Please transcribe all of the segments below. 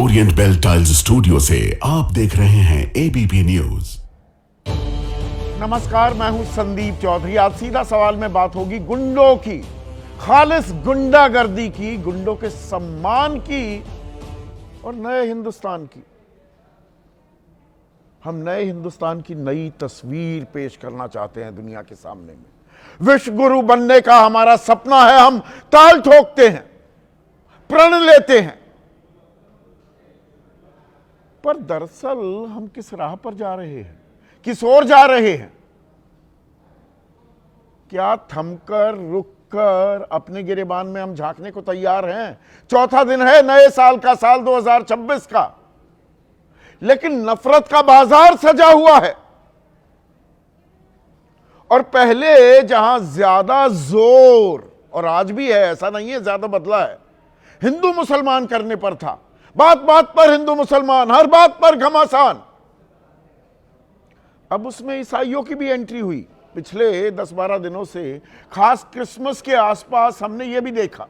Orient bell tiles studio से आप देख रहे हैं एबीपी न्यूज। नमस्कार, मैं हूं संदीप चौधरी। आज सीधा सवाल में बात होगी गुंडों की, खालिस गुंडागर्दी की, गुंडों के सम्मान की और नए हिंदुस्तान की। हम नए हिंदुस्तान की नई तस्वीर पेश करना चाहते हैं दुनिया के सामने में। विश्व गुरु बनने का हमारा सपना है। हम ताल ठोकते हैं, प्रण लेते हैं, पर दरअसल हम किस राह पर जा रहे हैं, किस ओर जा रहे हैं? क्या थमकर, रुककर अपने गिरेबान में हम झांकने को तैयार हैं? चौथा दिन है नए साल का, साल 2026 का, लेकिन नफरत का बाजार सजा हुआ है। और पहले जहां ज्यादा जोर, और आज भी है, ऐसा नहीं है ज्यादा बदला है, हिंदू मुसलमान करने पर था, बात बात पर हिंदू मुसलमान, हर बात पर घमासान, अब उसमें ईसाइयों की भी एंट्री हुई। पिछले 10-12 दिनों से, खास क्रिसमस के आसपास हमने यह भी देखा।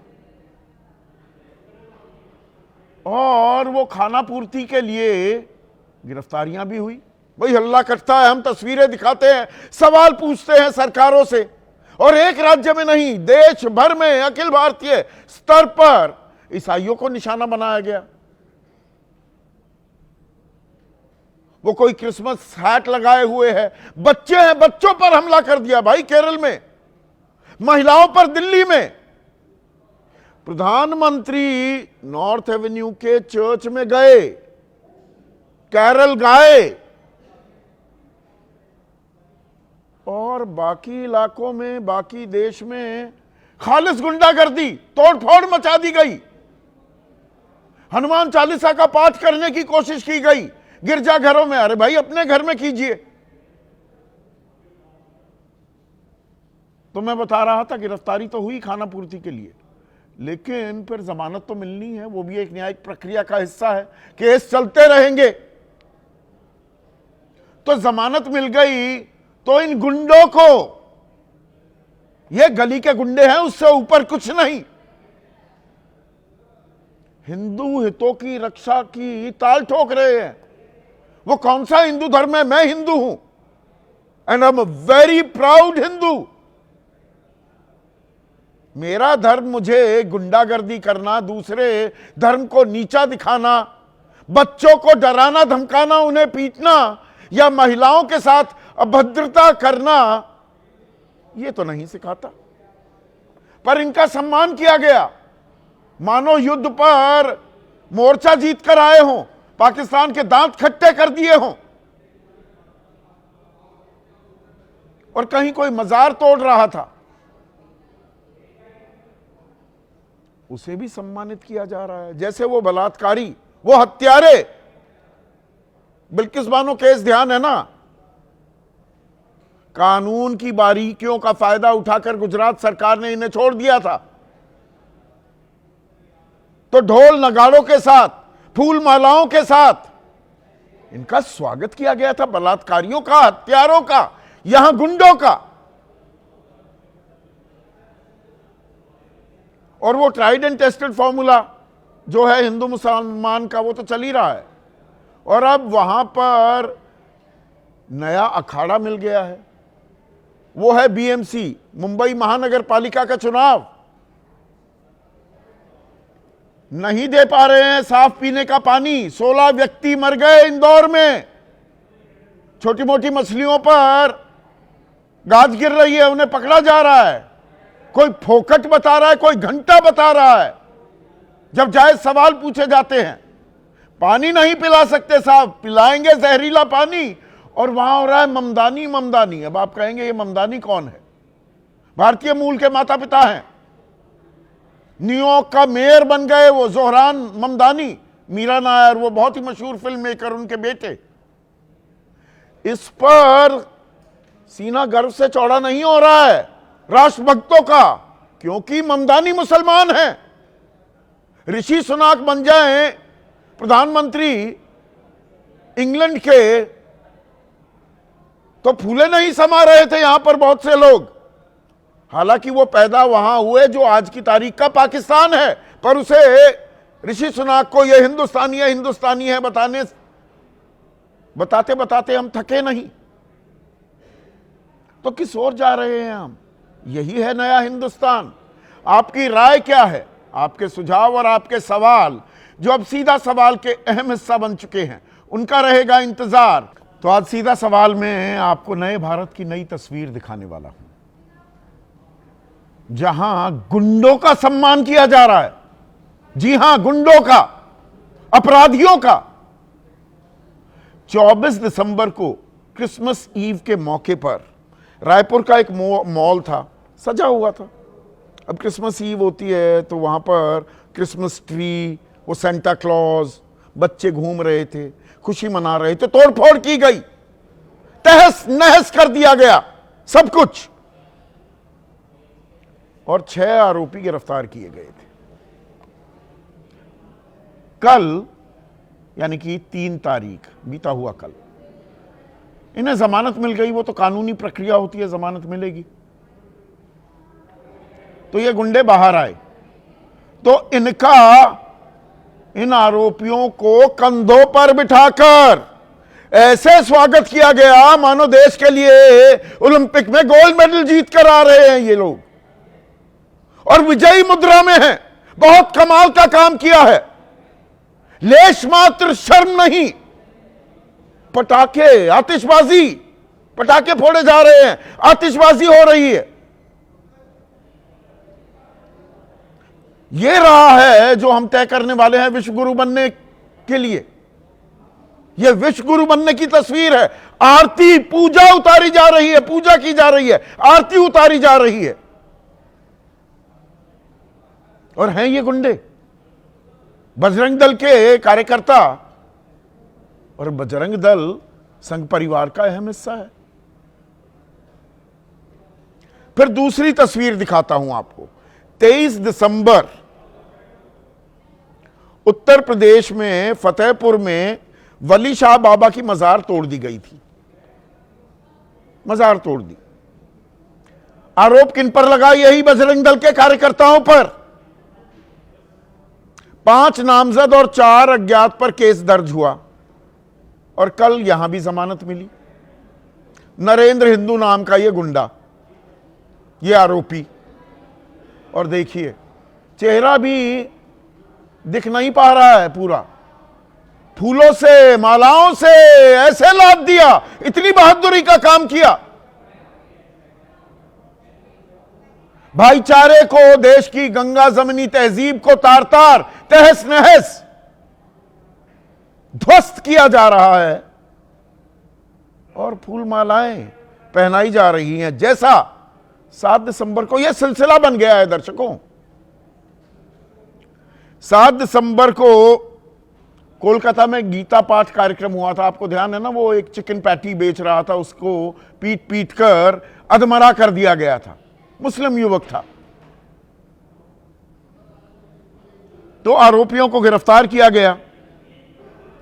और वो खाना पूर्ति के लिए गिरफ्तारियां भी हुई। भाई हल्ला कटता है, हम तस्वीरें दिखाते हैं, सवाल पूछते हैं सरकारों से, और एक राज्य में नहीं, देश भर में, अखिल भारतीय स्तर पर ईसाइयों को निशाना बनाया गया। वो कोई क्रिसमस हैट लगाए हुए है, बच्चे हैं, बच्चों पर हमला कर दिया भाई केरल में, महिलाओं पर दिल्ली में। प्रधानमंत्री नॉर्थ एवेन्यू के चर्च में गए, कैरल गाए, और बाकी इलाकों में, बाकी देश में खालिस गुंडागर्दी, तोड़फोड़ मचा दी गई। हनुमान चालीसा का पाठ करने की कोशिश की गई गिरजाघरों में। अरे भाई अपने घर में कीजिए। तो मैं बता रहा था, गिरफ्तारी तो हुई खाना पूर्ति के लिए, लेकिन फिर जमानत तो मिलनी है, वो भी एक न्यायिक प्रक्रिया का हिस्सा है, केस चलते रहेंगे। तो जमानत मिल गई तो इन गुंडों को, ये गली के गुंडे हैं, उससे ऊपर कुछ नहीं, हिंदू हितों की रक्षा की ताल ठोक रहे हैं। वो कौन सा हिंदू धर्म है? मैं हिंदू हूं, and I am very proud Hindu. मेरा धर्म मुझे गुंडागर्दी करना, दूसरे धर्म को नीचा दिखाना, बच्चों को डराना धमकाना, उन्हें पीटना, या महिलाओं के साथ अभद्रता करना, यह तो नहीं सिखाता। पर इनका सम्मान किया गया, मानो युद्ध पर मोर्चा जीत कर आए हों, पाकिस्तान के दांत खट्टे कर दिए हों। और कहीं कोई मजार तोड़ रहा था, उसे भी सम्मानित किया जा रहा है। जैसे वो बलात्कारी, वो हत्यारे, बिल्किस बानो केस ध्यान है ना, कानून की बारीकियों का फायदा उठाकर गुजरात सरकार ने इन्हें छोड़ दिया था। तो ढोल नगाड़ों के साथ, फूल मालाओं के साथ इनका स्वागत किया गया था, बलात्कारियों का, हत्यारों का, यहां गुंडों का। और वो ट्राइड एंड टेस्टेड फॉर्मूला जो है हिंदू मुसलमान का, वो तो चल ही रहा है। और अब वहां पर नया अखाड़ा मिल गया है, वो है बीएमसी, मुंबई महानगर पालिका का चुनाव। नहीं दे पा रहे हैं साफ पीने का पानी, 16 व्यक्ति मर गए इंदौर में। छोटी मोटी मछलियों पर गाज गिर रही है, उन्हें पकड़ा जा रहा है। कोई फोकट बता रहा है, कोई घंटा बता रहा है। जब जायज सवाल पूछे जाते हैं, पानी नहीं पिला सकते साहब, पिलाएंगे जहरीला पानी। और वहां हो रहा है ममदानी, ममदानी। अब आप कहेंगे ये ममदानी कौन है? भारतीय मूल के माता पिता हैं, न्यूयॉर्क का मेयर बन गए वो जोहरान ममदानी, मीरा नायर, वो बहुत ही मशहूर फिल्म मेकर, उनके बेटे। इस पर सीना गर्व से चौड़ा नहीं हो रहा है राष्ट्रभक्तों का, क्योंकि ममदानी मुसलमान हैं। ऋषि सुनाक बन जाएं प्रधानमंत्री इंग्लैंड के, तो फूले नहीं समा रहे थे यहां पर बहुत से लोग। हालांकि वो पैदा वहां हुए जो आज की तारीख का पाकिस्तान है, पर उसे ऋषि सुनाक को ये हिंदुस्तानी है बताते बताते हम थके नहीं। तो किस ओर जा रहे हैं हम? यही है नया हिंदुस्तान। आपकी राय क्या है? आपके सुझाव और आपके सवाल, जो अब सीधा सवाल के अहम हिस्सा बन चुके हैं, उनका रहेगा इंतजार। तो आज सीधा सवाल में आपको नए भारत की नई तस्वीर दिखाने वाला हूं, जहां गुंडों का सम्मान किया जा रहा है। जी हां, गुंडों का, अपराधियों का। 24 दिसंबर को क्रिसमस ईव के मौके पर रायपुर का एक मॉल था, सजा हुआ था। अब क्रिसमस ईव होती है तो वहां पर क्रिसमस ट्री, वो सेंटा क्लॉज, बच्चे घूम रहे थे, खुशी मना रहे थे, तोड़फोड़ की गई, तहस नहस कर दिया गया सब कुछ, और 6 आरोपी गिरफ्तार किए गए थे। कल यानी कि 3 तारीख, बीता हुआ कल, इन्हें जमानत मिल गई। वो तो कानूनी प्रक्रिया होती है, जमानत मिलेगी। तो ये गुंडे बाहर आए तो इन आरोपियों को कंधों पर बिठाकर ऐसे स्वागत किया गया मानो देश के लिए ओलंपिक में गोल्ड मेडल जीत कर आ रहे हैं ये लोग, और विजयी मुद्रा में हैं। बहुत कमाल का काम किया है, लेश मात्र शर्म नहीं। पटाखे, आतिशबाजी, पटाखे फोड़े जा रहे हैं, आतिशबाजी हो रही है। यह रहा है जो हम तय करने वाले हैं विश्व गुरु बनने के लिए। यह विश्व गुरु बनने की तस्वीर है। आरती, पूजा उतारी जा रही है, पूजा की जा रही है, आरती उतारी जा रही है। और हैं ये गुंडे बजरंग दल के कार्यकर्ता, और बजरंग दल संघ परिवार का अहम हिस्सा है। फिर दूसरी तस्वीर दिखाता हूं आपको। 23 दिसंबर उत्तर प्रदेश में फतेहपुर में वली शाह बाबा की मजार तोड़ दी गई थी। मजार तोड़ दी। आरोप किन पर लगा? यही बजरंग दल के कार्यकर्ताओं पर। 5 नामजद और 4 अज्ञात पर केस दर्ज हुआ, और कल यहां भी जमानत मिली। नरेंद्र हिंदू नाम का यह गुंडा, यह आरोपी, और देखिए चेहरा भी दिख नहीं पा रहा है पूरा, फूलों से, मालाओं से ऐसे लाद दिया, इतनी बहादुरी का काम किया। भाईचारे को, देश की गंगा जमनी तहजीब को तार तार, तहस नहस, ध्वस्त किया जा रहा है, और फूल मालाएं पहनाई जा रही हैं। जैसा 7 दिसंबर को यह सिलसिला बन गया है दर्शकों। 7 दिसंबर को कोलकाता में गीता पाठ कार्यक्रम हुआ था, आपको ध्यान है ना? वो एक चिकन पैटी बेच रहा था, उसको पीट पीट कर अधमरा कर दिया गया था, मुस्लिम युवक था। तो आरोपियों को गिरफ्तार किया गया।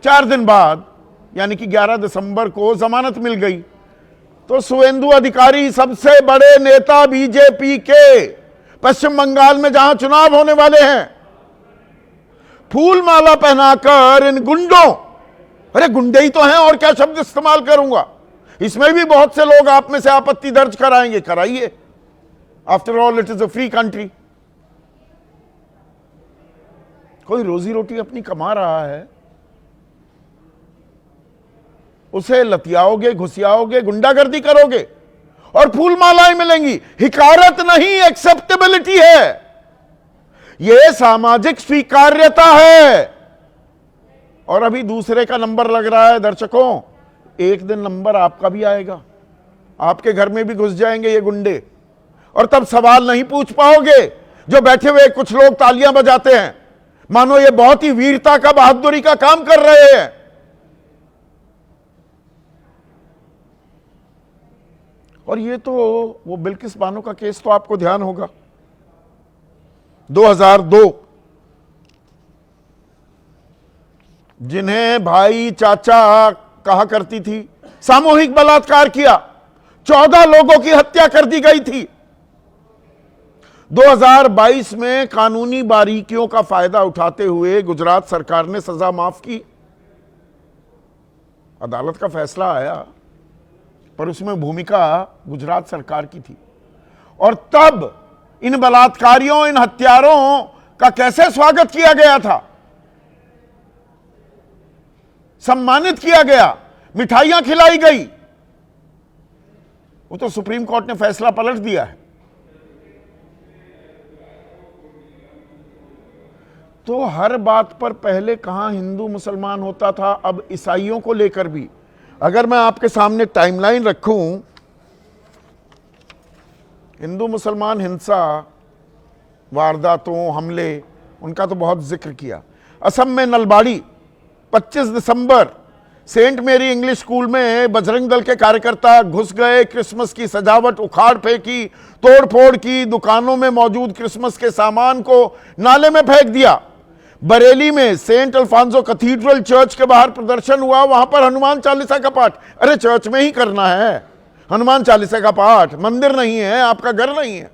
4 दिन बाद यानी कि 11 दिसंबर को जमानत मिल गई। तो शुवेंदु अधिकारी, सबसे बड़े नेता बीजेपी के, पश्चिम बंगाल में जहां चुनाव होने वाले हैं, फूल माला पहनाकर इन गुंडों, अरे गुंडे ही तो हैं, और क्या शब्द इस्तेमाल करूंगा, इसमें भी बहुत से लोग आप में से आपत्ति दर्ज कराएंगे, कराइए, after all it is a free country. कोई रोजी रोटी अपनी कमा रहा है, उसे लतियाओगे, घुसियाओगे, गुंडागर्दी करोगे, और फूल मालाएं मिलेंगी। हिकारत नहीं, एक्सेप्टेबिलिटी है, यह सामाजिक स्वीकार्यता है। और अभी दूसरे का नंबर लग रहा है दर्शकों, एक दिन नंबर आपका भी आएगा, आपके घर में भी घुस जाएंगे ये गुंडे, और तब सवाल नहीं पूछ पाओगे। जो बैठे हुए कुछ लोग तालियां बजाते हैं मानो ये बहुत ही वीरता का, बहादुरी का काम कर रहे हैं। और ये तो वो बिल्किस बानो का केस तो आपको ध्यान होगा, 2002, जिन्हें भाई चाचा कहा करती थी, सामूहिक बलात्कार किया, 14 लोगों की हत्या कर दी गई थी। 2022 में कानूनी बारीकियों का फायदा उठाते हुए गुजरात सरकार ने सजा माफ की। अदालत का फैसला आया, पर उसमें भूमिका गुजरात सरकार की थी। और तब इन बलात्कारियों, इन हत्यारों का कैसे स्वागत किया गया था, सम्मानित किया गया, मिठाइयां खिलाई गई। वो तो सुप्रीम कोर्ट ने फैसला पलट दिया है। तो हर बात पर पहले कहां हिंदू मुसलमान होता था, अब ईसाइयों को लेकर भी। अगर मैं आपके सामने टाइमलाइन रखूं, हिंदू मुसलमान हिंसा, वारदातों, हमले, उनका तो बहुत जिक्र किया। असम में नलबाड़ी 25 दिसंबर सेंट मेरी इंग्लिश स्कूल में बजरंग दल के कार्यकर्ता घुस गए, क्रिसमस की सजावट उखाड़ फेंकी, तोड़फोड़ की, दुकानों में मौजूद क्रिसमस के सामान को नाले में फेंक दिया। बरेली में सेंट अल्फांसो कैथीड्रल चर्च के बाहर प्रदर्शन हुआ, वहां पर हनुमान चालीसा का पाठ। अरे चर्च में ही करना है हनुमान चालीसा का पाठ, मंदिर नहीं है, आपका घर नहीं है।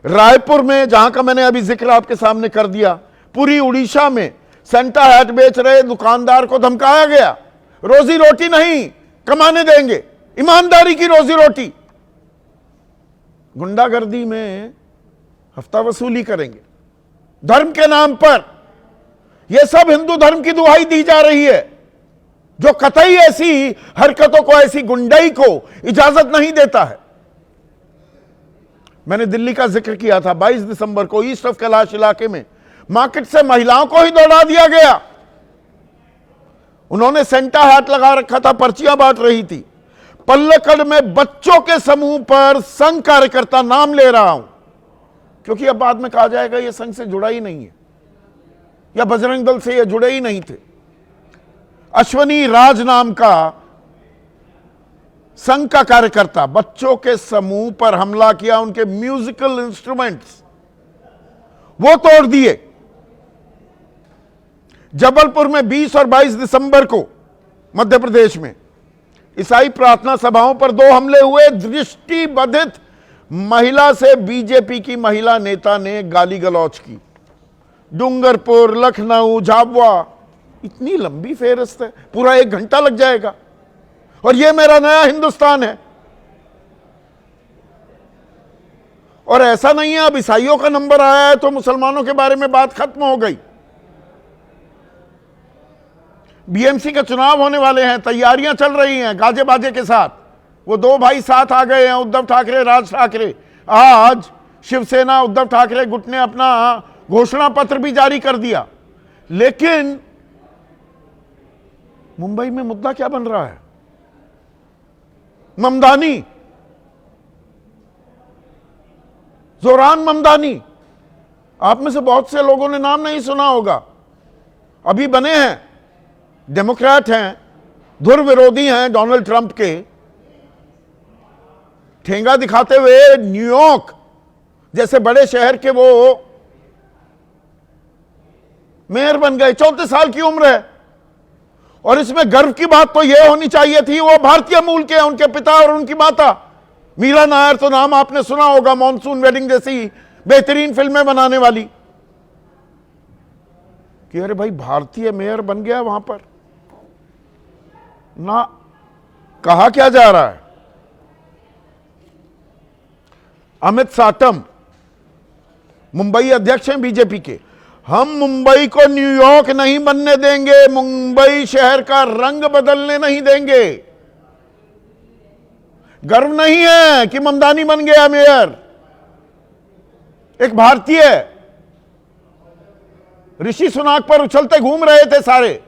रायपुर में, जहां का मैंने अभी जिक्र आपके सामने कर दिया, पूरी उड़ीसा में सेंटा हैट बेच रहे दुकानदार को धमकाया गया, रोजी रोटी नहीं कमाने देंगे, ईमानदारी की रोजी रोटी। गुंडागर्दी में हफ्ता वसूली करेंगे धर्म के नाम पर। यह सब हिंदू धर्म की दुहाई दी जा रही है, जो कतई ऐसी हरकतों को, ऐसी गुंडाई को इजाजत नहीं देता है। मैंने दिल्ली का जिक्र किया था, 22 दिसंबर को ईस्ट ऑफ कैलाश इलाके में मार्केट से महिलाओं को ही दौड़ा दिया गया। उन्होंने सेंटा हैट लगा रखा था, पर्चियां बांट रही थी। पल्लकड़ में बच्चों के समूह पर संघ कार्यकर्ता, नाम ले रहा हूं क्योंकि अब बाद में कहा जाएगा यह संघ से जुड़ा ही नहीं है, या बजरंग दल से यह जुड़े ही नहीं थे। अश्वनी राज नाम का संघ का कार्यकर्ता बच्चों के समूह पर हमला किया, उनके म्यूजिकल इंस्ट्रूमेंट्स वो तोड़ दिए। जबलपुर में 20 और 22 दिसंबर को मध्य प्रदेश में ईसाई प्रार्थना सभाओं पर 2 हमले हुए। दृष्टिबाधित महिला से बीजेपी की महिला नेता ने गाली गलौज की। डूंगरपुर, लखनऊ, झाबुआ, इतनी लंबी फेहरिस्त है, पूरा 1 घंटा लग जाएगा। और यह मेरा नया हिंदुस्तान है। और ऐसा नहीं है अब ईसाइयों का नंबर आया है तो मुसलमानों के बारे में बात खत्म हो गई। बीएमसी के चुनाव होने वाले हैं, तैयारियां चल रही हैं गाजे बाजे के साथ। वो 2 भाई साथ आ गए हैं, उद्धव ठाकरे, राज ठाकरे। आज शिवसेना, उद्धव ठाकरे गुट ने अपना घोषणा पत्र भी जारी कर दिया। लेकिन मुंबई में मुद्दा क्या बन रहा है? ममदानी, जोरान ममदानी, आप में से बहुत से लोगों ने नाम नहीं सुना होगा। अभी बने हैं, डेमोक्रेट हैं, धुर विरोधी हैं डोनाल्ड ट्रंप के। ठेंगा दिखाते हुए न्यूयॉर्क जैसे बड़े शहर के वो मेयर बन गए। 34 साल की उम्र है। और इसमें गर्व की बात तो यह होनी चाहिए थी, वो भारतीय मूल के हैं, उनके पिता और उनकी माता। मीरा नायर तो नाम आपने सुना होगा, मॉनसून वेडिंग जैसी बेहतरीन फिल्में बनाने वाली। कि अरे भाई भारतीय मेयर बन गया वहां पर ना। कहा क्या जा रहा है? अमित साटम मुंबई अध्यक्ष हैं बीजेपी के। हम मुंबई को न्यूयॉर्क नहीं बनने देंगे, मुंबई शहर का रंग बदलने नहीं देंगे। गर्व नहीं है कि ममदानी बन गया मेयर, एक भारतीय। ऋषि सुनाक पर उछलते घूम रहे थे सारे।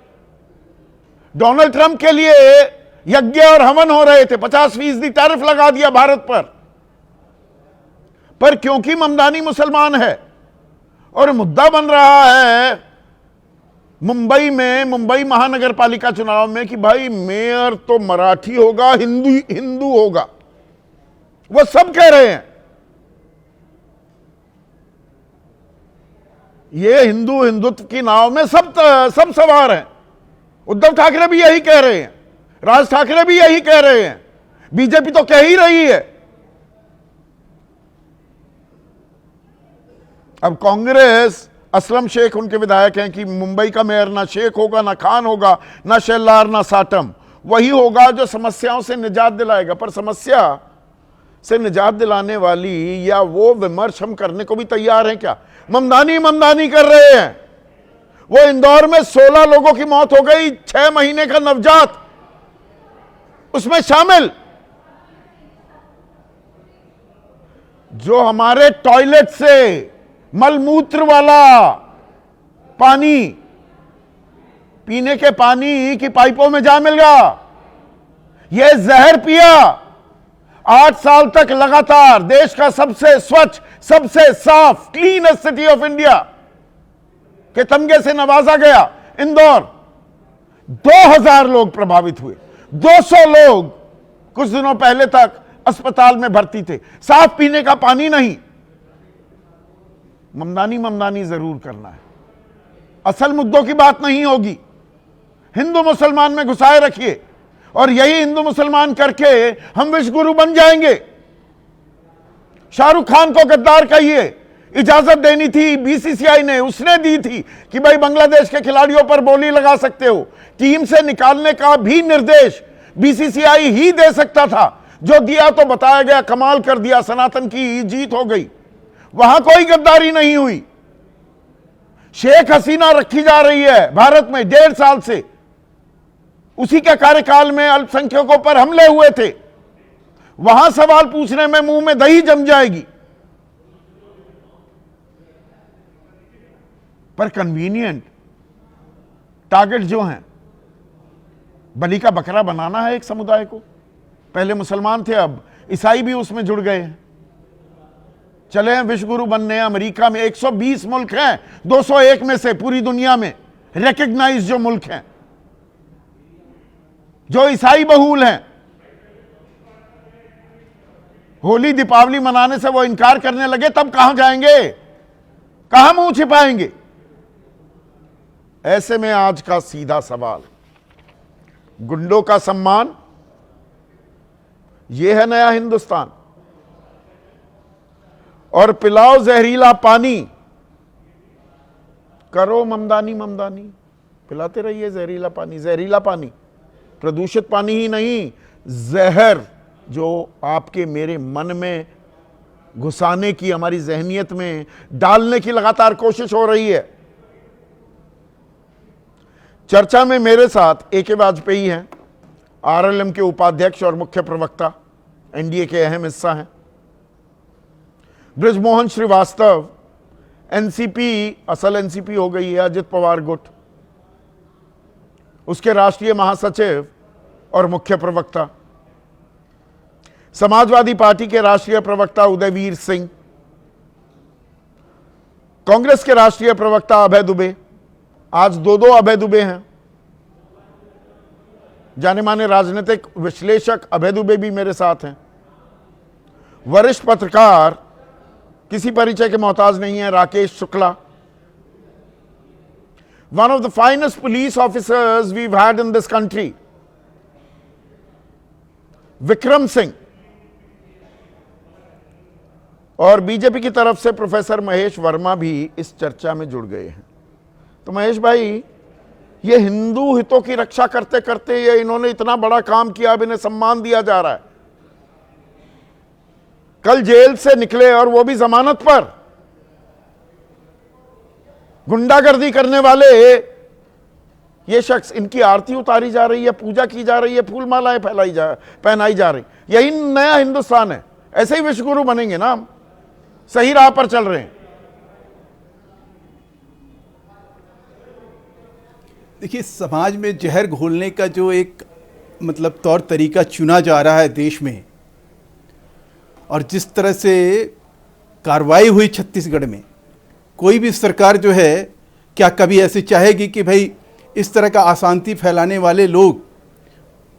डोनाल्ड ट्रंप के लिए यज्ञ और हवन हो रहे थे। 50% टैरिफ लगा दिया भारत पर क्योंकि ममदानी मुसलमान है। और मुद्दा बन रहा है मुंबई में, मुंबई महानगर पालिका चुनाव में कि भाई मेयर तो मराठी होगा, हिंदू होगा। वो सब कह रहे हैं ये हिंदुत्व की नाव में सब सवार हैं। उद्धव ठाकरे भी यही कह रहे हैं, राज ठाकरे भी यही कह रहे हैं, बीजेपी तो कह ही रही है। अब कांग्रेस, असलम शेख उनके विधायक हैं कि मुंबई का मेयर ना शेख होगा, ना खान होगा, ना शेल्लार, ना साटम, वही होगा जो समस्याओं से निजात दिलाएगा। पर समस्या से निजात दिलाने वाली या वो विमर्श हम करने को भी तैयार हैं क्या? ममदानी कर रहे हैं। वो इंदौर में 16 लोगों की मौत हो गई, 6 महीने का नवजात उसमें शामिल। जो हमारे टॉयलेट से मलमूत्र वाला पानी, पीने के पानी की पाइपों में जा मिल गया, यह जहर पिया। 8 साल तक लगातार देश का सबसे स्वच्छ, सबसे साफ, क्लीनेस्ट सिटी ऑफ इंडिया के तमगे से नवाजा गया इंदौर। 2000 लोग प्रभावित हुए, 200 लोग कुछ दिनों पहले तक अस्पताल में भर्ती थे, साफ पीने का पानी नहीं। ममदानी जरूर करना है, असल मुद्दों की बात नहीं होगी। हिंदू मुसलमान में घुसाए रखिए और यही हिंदू मुसलमान करके हम विश्व गुरु बन जाएंगे। शाहरुख खान को गद्दार कहिए, इजाजत देनी थी बीसीसीआई ने, उसने दी थी कि भाई बांग्लादेश के खिलाड़ियों पर बोली लगा सकते हो। टीम से निकालने का भी निर्देश बीसीसीआई ही दे सकता था, जो दिया तो बताया गया कमाल कर दिया, सनातन की जीत हो गई। वहां कोई गद्दारी नहीं हुई। शेख हसीना रखी जा रही है भारत में 1.5 साल से, उसी के कार्यकाल में अल्पसंख्यकों पर हमले हुए थे। वहां सवाल पूछने में मुंह में दही जम जाएगी। पर कन्वीनियंट टारगेट जो हैं, बलि का बकरा बनाना है एक समुदाय को। पहले मुसलमान थे, अब ईसाई भी उसमें जुड़ गए हैं, चले हैं विश्व गुरु बनने। अमेरिका में 120 मुल्क हैं, 201 में से पूरी दुनिया में रिकग्नाइज जो मुल्क हैं, जो ईसाई बहुल हैं। होली दीपावली मनाने से वो इनकार करने लगे, तब कहां जाएंगे, कहां मुंह छिपाएंगे? ऐसे में आज का सीधा सवाल, गुंडों का सम्मान, यह है नया हिंदुस्तान? और पिलाओ जहरीला पानी, करो ममदानी, पिलाते रहिए जहरीला पानी। जहरीला पानी, प्रदूषित पानी ही नहीं, जहर जो आपके मेरे मन में घुसाने की, हमारी जहनियत में डालने की लगातार कोशिश हो रही है। चर्चा में मेरे साथ ए.के. वाजपेयी हैं, आरएलएम के उपाध्यक्ष और मुख्य प्रवक्ता, एनडीए के अहम हिस्सा हैं। बृजमोहन श्रीवास्तव, एनसीपी, असल एनसीपी हो गई है, अजित पवार गुट, उसके राष्ट्रीय महासचिव और मुख्य प्रवक्ता। समाजवादी पार्टी के राष्ट्रीय प्रवक्ता उदयवीर सिंह, कांग्रेस के राष्ट्रीय प्रवक्ता अभय दुबे, आज दो अभय दुबे हैं। जाने माने राजनीतिक विश्लेषक अभय दुबे भी मेरे साथ हैं। वरिष्ठ पत्रकार, किसी परिचय के मोहताज नहीं है, Rakesh Shukla. One of the finest police officers we've had in this country, Vikram Singh. और बीजेपी की तरफ से प्रोफेसर महेश वर्मा भी इस चर्चा में जुड़ गए हैं। तो महेश भाई, ये हिंदू हितों की रक्षा करते करते ये इन्होंने इतना बड़ा काम किया, अब इन्हें सम्मान दिया जा रहा है। कल जेल से निकले और वो भी जमानत पर, गुंडागर्दी करने वाले ये शख्स, इनकी आरती उतारी जा रही है, पूजा की जा रही है, फूल मालाएं पहनाई जा रही। यही नया हिंदुस्तान है। ऐसे ही विश्वगुरु बनेंगे ना हम, सही राह पर चल रहे हैं। देखिए, समाज में जहर घोलने का जो एक मतलब तौर तरीका चुना जा रहा है देश में, और जिस तरह से कार्रवाई हुई छत्तीसगढ़ में, कोई भी सरकार जो है क्या कभी ऐसे चाहेगी कि भाई इस तरह का अशांति फैलाने वाले लोग,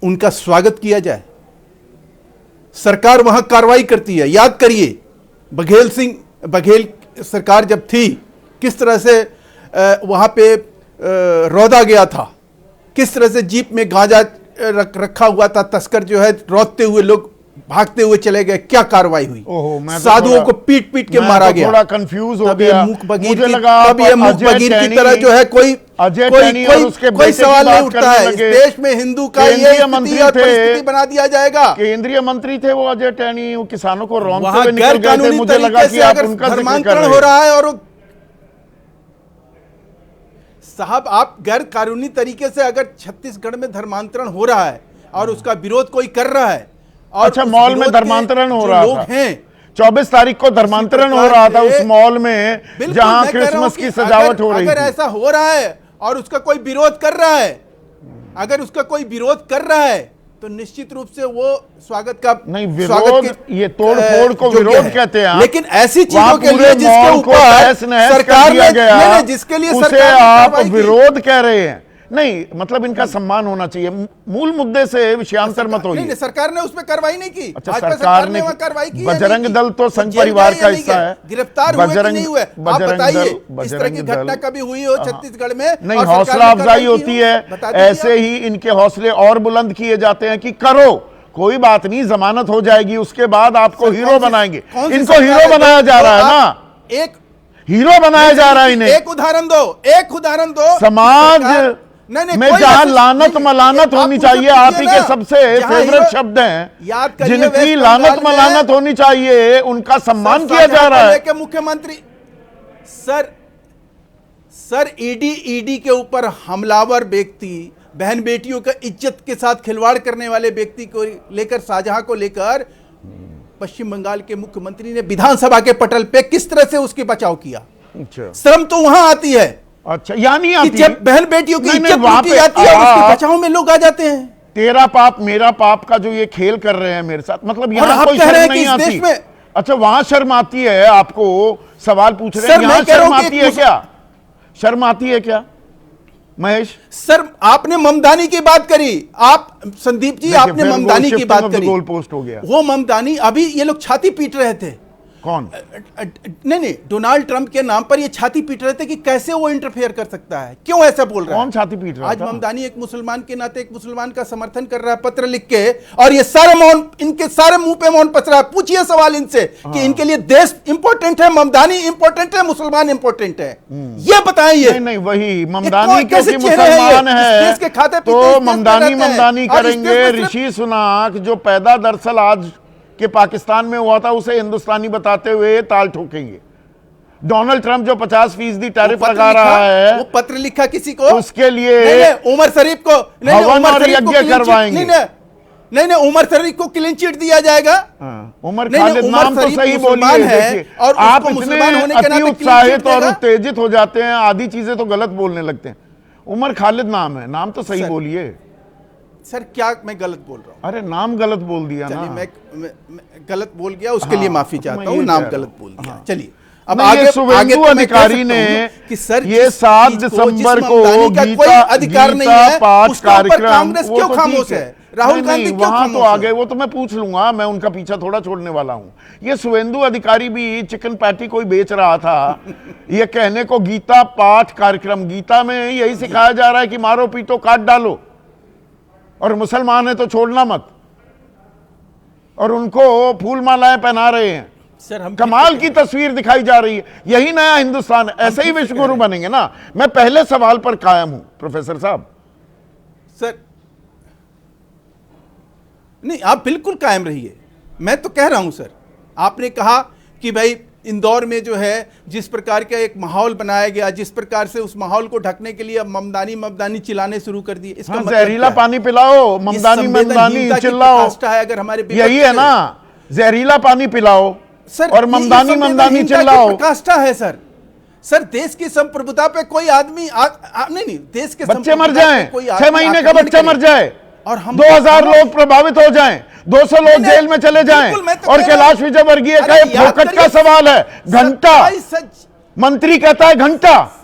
उनका स्वागत किया जाए? सरकार वहाँ कार्रवाई करती है। याद करिए बघेल सरकार जब थी, किस तरह से वहाँ पे रौदा गया था, किस तरह से जीप में गांजा रखा हुआ था, तस्कर जो है रौदते हुए लोग भागते हुए चले गए, क्या कार्रवाई हुई? ओहो, मैं तो साधुओं थोड़ा- को पीट पीट के मैं मारा तो गया। थोड़ा कंफ्यूज हो तब ये गया। मूक बगीर मुझे की- लगा तब ये मूक अजय बगीर की टैनी- तरह जो है कोई अजय कोई टैनी और कोई उसके कोई बेटे की सवाल नहीं बात उठता करने है। इस लगे। देश में हिंदू का ये केंद्रीय स्थिति मंत्री और थे। परिस्थिति बना दिया जाएगा। केंद्रीय मंत्री थे वो अजय टैनी, वो किसानों को रौंदते वहां हुए निकल गैर गए थे। कानूनी मुझे लगा तरीके कि से आप अगर उनका जिक्र कर धर्मांतरण रहे हो हैं। रहा है और साहब आप गैर कानूनी तरीके से अगर छत्तीसगढ़ में धर्मांतरण हो रहा है और उसका विरोध कोई कर रहा है और अच्छा, उस मॉल में विरोध के धर्मांतरण हो जो रहा लोग था। हैं 24 तारीख को धर्मांतरण हो रहा था उस मॉल में बिल्कुल, जहां मैं कह रहा हूं क्रिसमस कि की सजावट हो रही अगर थी। ऐसा हो रहा है और उसका कोई विरोध कर रहा है, अगर उसका कोई विरोध कर रहा है तो निश्चित रूप से वो स्वागत का नहीं, स्वागत विरोध के- ये तोड़-फोड़ को योग्य विरोध है। कहते हैं आप। लेकिन ऐसी वहां चीजों के पूरे लिए जिसके मॉल को ऊपर तहस-नहस कर सरकार दिया ने गया, नहीं, जिसके लिए उसे सरकार ने आप कार्रवाई की। विरोध कह रहे हैं। नहीं, मतलब इनका सम्मान होना चाहिए। मूल मुद्दे से विषयांतर मत नहीं, होइए। नहीं, सरकार ने उस पर कार्रवाई नहीं की। अच्छा, भाजपा सरकार ने वहां कार्रवाई की है, बजरंग नहीं की? दल तो संघ जेल परिवार गए का या नहीं हिस्सा गए? है। गिरफ्तार हुए कि बजरंग- नहीं हुए? आप बजरंग बताइए दल- इस तरह की बजरंग घटना दल- कभी हुई हो छत्तीसगढ़ में? नहीं, और सरकार हौसला ने अफजाई कार्रवाई की होती हो? है, बता दीजिए ऐसे आप। ही इनके हौसले और बुलंद किए जाते हैं कि करो, कोई बात नहीं, जमानत हो जाएगी, उसके बाद आपको सर, हीरो कौन सी- बनाएंगे। कौन सी इनको सरकार हीरो है बनाया जो जा रहा है आप ना, एक हीरो बनाया जा रहा है इन्हें। एक उदाहरण दो, एक उदाहरण दो। समाज सरकार- नहीं, में कोई जहां ऐसी- लानत नहीं, मलानत आप होनी मुझे चाहिए, आप ही पूछिए के ना, सबसे जहां फेवरेट हीरो- शब्द हैं, याद करिए, जिनकी वेस्ट लानत बंगाल में- मलानत होनी चाहिए, उनका सम्मान किया जा रहा है। के मुख्यमंत्री सर ईडी के ऊपर हमलावर व्यक्ति, बहन बेटियों का इज्जत के साथ खिलवाड़ करने वाले व्यक्ति को लेकर, शाहजहां को लेकर पश्चिम बंगाल के मुख्यमंत्री ने विधानसभा के पटल पे किस तरह से उसकी बचाव किया। अच्छा, शर्म तो वहां आती है अच्छा, यहाँ नहीं कि आती। जब बहन बेटियों की नहीं, नहीं, इज्जत वहां लूटी पे जाती है और उसके आप- बचाव में लोग आ जाते हैं। तेरा पाप मेरा पाप का जो ये खेल कर रहे हैं मेरे साथ, मतलब यहाँ आप कोई कह रहे शर्म हैं कि नहीं इस आती। देश में- अच्छा, वहां शर्म आती है, आपको सवाल पूछ रहे सर, हैं, मैं यहाँ कह रहा शर्म हूं कि आती एक है क्या? शर्म आती है क्या महेश? सर आपने ममदानी की बात करी, आप संदीप जी देखिए, आपने फिर वो ममदानी की shifting बात of the करी। goal post हो गया। वो ममदानी, अभी ये लोग छाती पीट रहे थे। कौन? नहीं, डोनाल्ड ट्रंप के नाम पर ये छाती पीट रहे थे कि कैसे वो इंटरफेयर कर सकता है, क्यों ऐसा बोल रहा है। कौन छाती पीट रहा आज था? ममदानी एक मुसलमान के नाते एक मुसलमान का समर्थन कर रहा है पत्र लिख के, और ये सारे मौन, इनके सारे मुंह पे मौन पच रहा है। पूछिए सवाल इनसे कि इनके लिए देश इंपॉर्टेंट है, ममदानी इंपॉर्टेंट है, मुसलमान इंपॉर्टेंट है, ये बताएं। ये नहीं, वही ममदानी कैसे क्योंकि चेहरे हैं ये? मुसलमान इस देश के खाते है पीते तो इस देश में ममदानी रहते हैं। ममदानी और इस देश करेंगे। में सिर्फ- ऋषि सुनाक जो पैदा दरअसल आज के पाकिस्तान में हुआ था, उसे हिंदुस्तानी बताते हुए ताल ठोकेंगे। डोनाल्ड ट्रंप जो 50% टैरिफ वो पत्र लगा लिखा- रहा है, वो पत्र लिखा किसी को, उसके लिए नहीं, उमर शरीफ को नहीं, हवन उमर और शरीफ को यज्ञ क्लीन चिट- करवाएंगे। नहीं, उमर शरीफ को क्लीन चिट दिया जाएगा। उमर नहीं, खालिद, उमर नाम तो शरीफ सही मुसलमान बोलिए। है देखिए, और उसको आप इतने मुसलमान होने के अति नाते उत्साहित clean और चिट उत्तेजित हो जाते हैं, आधी चीजें तो गलत बोलने लगते हैं। उमर खालिद नाम है, नाम तो सही सर, बोलिए। सर क्या मैं गलत बोल रहा हूँ? अरे नाम गलत बोल दिया चलिए, ना। मैं गलत बोल गया, उसके लिए माफी तो चाहता मैं हूँ, ये नाम कह रहा गलत हूँ। बोल दिया। हाँ। चलिए, अब नहीं, ये आगे शुभेंदु तो मैं कह अधिकारी सकता ने हूँ कि सर ये जिस 7 चीज दिसंबर जिस को ममदानी का कोई गीता अधिकार नहीं गीता है, पाठ उसके ऊपर कार्यक्रम, कांग्रेस वो क्यों तो खामोश ठीक है? राहुल गांधी क्यों वहां तो खामोश आ गए, है? वो तो मैं पूछ लूंगा, मैं उनका पीछा थोड़ा छोड़ने वाला हूं। ये शुभेंदु अधिकारी भी चिकन पैटी कोई बेच रहा था, ये कहने को गीता पाठ कार्यक्रम, गीता में यही सिखाया जा रहा है कि मारो पीटो काट डालो, और मुसलमान है तो छोड़ना मत, और उनको फूल मालाएं पहना रहे हैं। सर हम कमाल की तस्वीर दिखाई जा रही है। यही नया हिंदुस्तान, ऐसे ही विश्व गुरु बनेंगे ना। मैं पहले सवाल पर कायम हूं प्रोफेसर साहब। सर नहीं, आप बिल्कुल कायम रहिए, मैं तो कह रहा हूं सर। आपने कहा कि भाई इंदौर में जो है जिस प्रकार का एक माहौल बनाया गया, जिस प्रकार से उस माहौल को ढकने के लिए अब ममदानी चिल्लाने शुरू कर दिए, इसका मतलब जहरीला क्या है? पानी पिलाओ, ये ममदानी संवेदनहीनता की चिल्लाओ, पराकाष्ठा है अगर हमारे विपक्ष यही है से। ना। जहरीला पानी पिलाओ सर और ये ममदानी संवेदनहीनता की चिल्लाओ। प्रकाष्ठा है सर। सर देश की संप्रभुता पे कोई आदमी नहीं, देश के बच्चे मर संप्रभुता जाएं, पे कोई 6 महीने का आक्रमण बच्चा करे। मर जाए, और हम 2000 लोग प्रभावित हो जाएं, 200 लोग नहीं, जेल में चले जाएं, बिल्कुल, मैं तो और कह रहा हूं। कैलाश विजयवर्गीय का अरे एक याद फोकट का करिए, सवाल है, घंटा, सच मंत्री कहता है घंटा।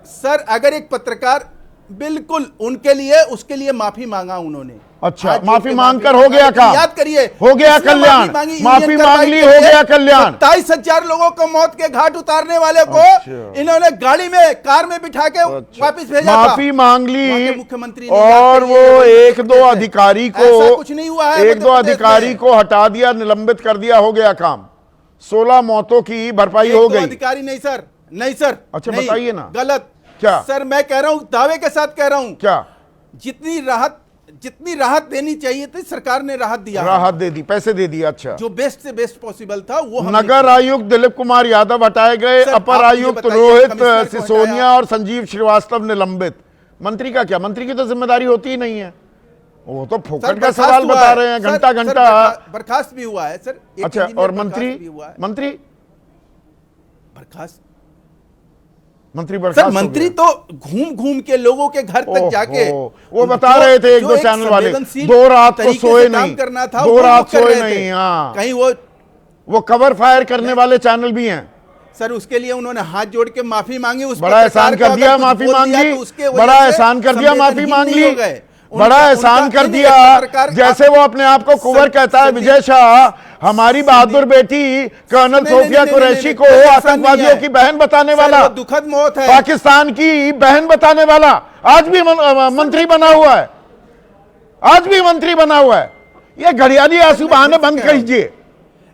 सर अगर एक पत्रकार बिल्कुल उनके लिए, उसके लिए माफी मांगा उन्होंने। अच्छा, आज माफी जो मांगकर हो गया काम। याद करिए, हो गया किसने कल्याण, माफी मांग ली, हो गया कल्याण। 27,000 लोगों को मौत के घाट उतारने वाले को अच्छा। इन्होंने गाड़ी में, कार में बिठा के वापस भेजा था। माफी मांग ली, मुख्यमंत्री ने और वो एक दो अधिकारी को, ऐसा कुछ नहीं हुआ है, एक दो अधिकारी को हटा दिया, निलंबित कर दिया, हो गया काम। 16 मौतों की भरपाई हो गई। अधिकारी नहीं सर, नहीं सर। अच्छा, बताइए ना। गलत क्या सर, मैं कह रहा हूं, दावे के साथ कह रहा हूं, क्या जितनी राहत देनी चाहिए थी सरकार ने राहत दिया, राहत दे दी, पैसे दे दिए। अच्छा, जो बेस्ट से बेस्ट पॉसिबल था वो हमने नगर आयुक्त दिलीप कुमार यादव हटाए गए, सर, अपर आप मुझे आयुक्त बताइए, रोहित कमिश्नर को सिसोदिया हटाया। और संजीव श्रीवास्तव निलंबित। मंत्री का क्या? मंत्री की तो जिम्मेदारी होती ही नहीं है, वो तो सर, फोकट का बर्खास्त सवाल हुआ बता है। रहे हैं, सर, घंटा सर, घंटा। बर्खास्त भी हुआ है सर। एक अच्छा, इंजीनियर और मंत्री? बर्खास्त भी हुआ है। मंत्री बर्खास्त मंत्री सर, बर्खास्त हो मंत्री गया। तो घूम घूम के लोगों के घर तक जाके, वो बता रहे थे एक दो चैनल वाले, 2 रात को सोए नहीं, करना था, 2 रात सोए नहीं। नहीं। हाँ, कहीं वो कवर फायर करने वाले चैनल भी हैं। सर, उसके लिए उन्होंने हाथ जोड़ के माफी मांगी। उस बड़ा एहसान कर दिया, माफी मांग ली, बड़ा एहसान कर दिया, माफी मांग ली, बड़ा एहसान कर दिया। जैसे वो अपने आप को कुंवर कहता है, विजय शाह, हमारी बहादुर बेटी कर्नल सोफिया कुरैशी को आतंकवादियों की बहन बताने वाला, दुखद मौत है, पाकिस्तान की बहन बताने वाला, आज भी मंत्री बना हुआ है, आज भी मंत्री बना हुआ है। ये घड़ियाली आंसू बहाने बंद कीजिए।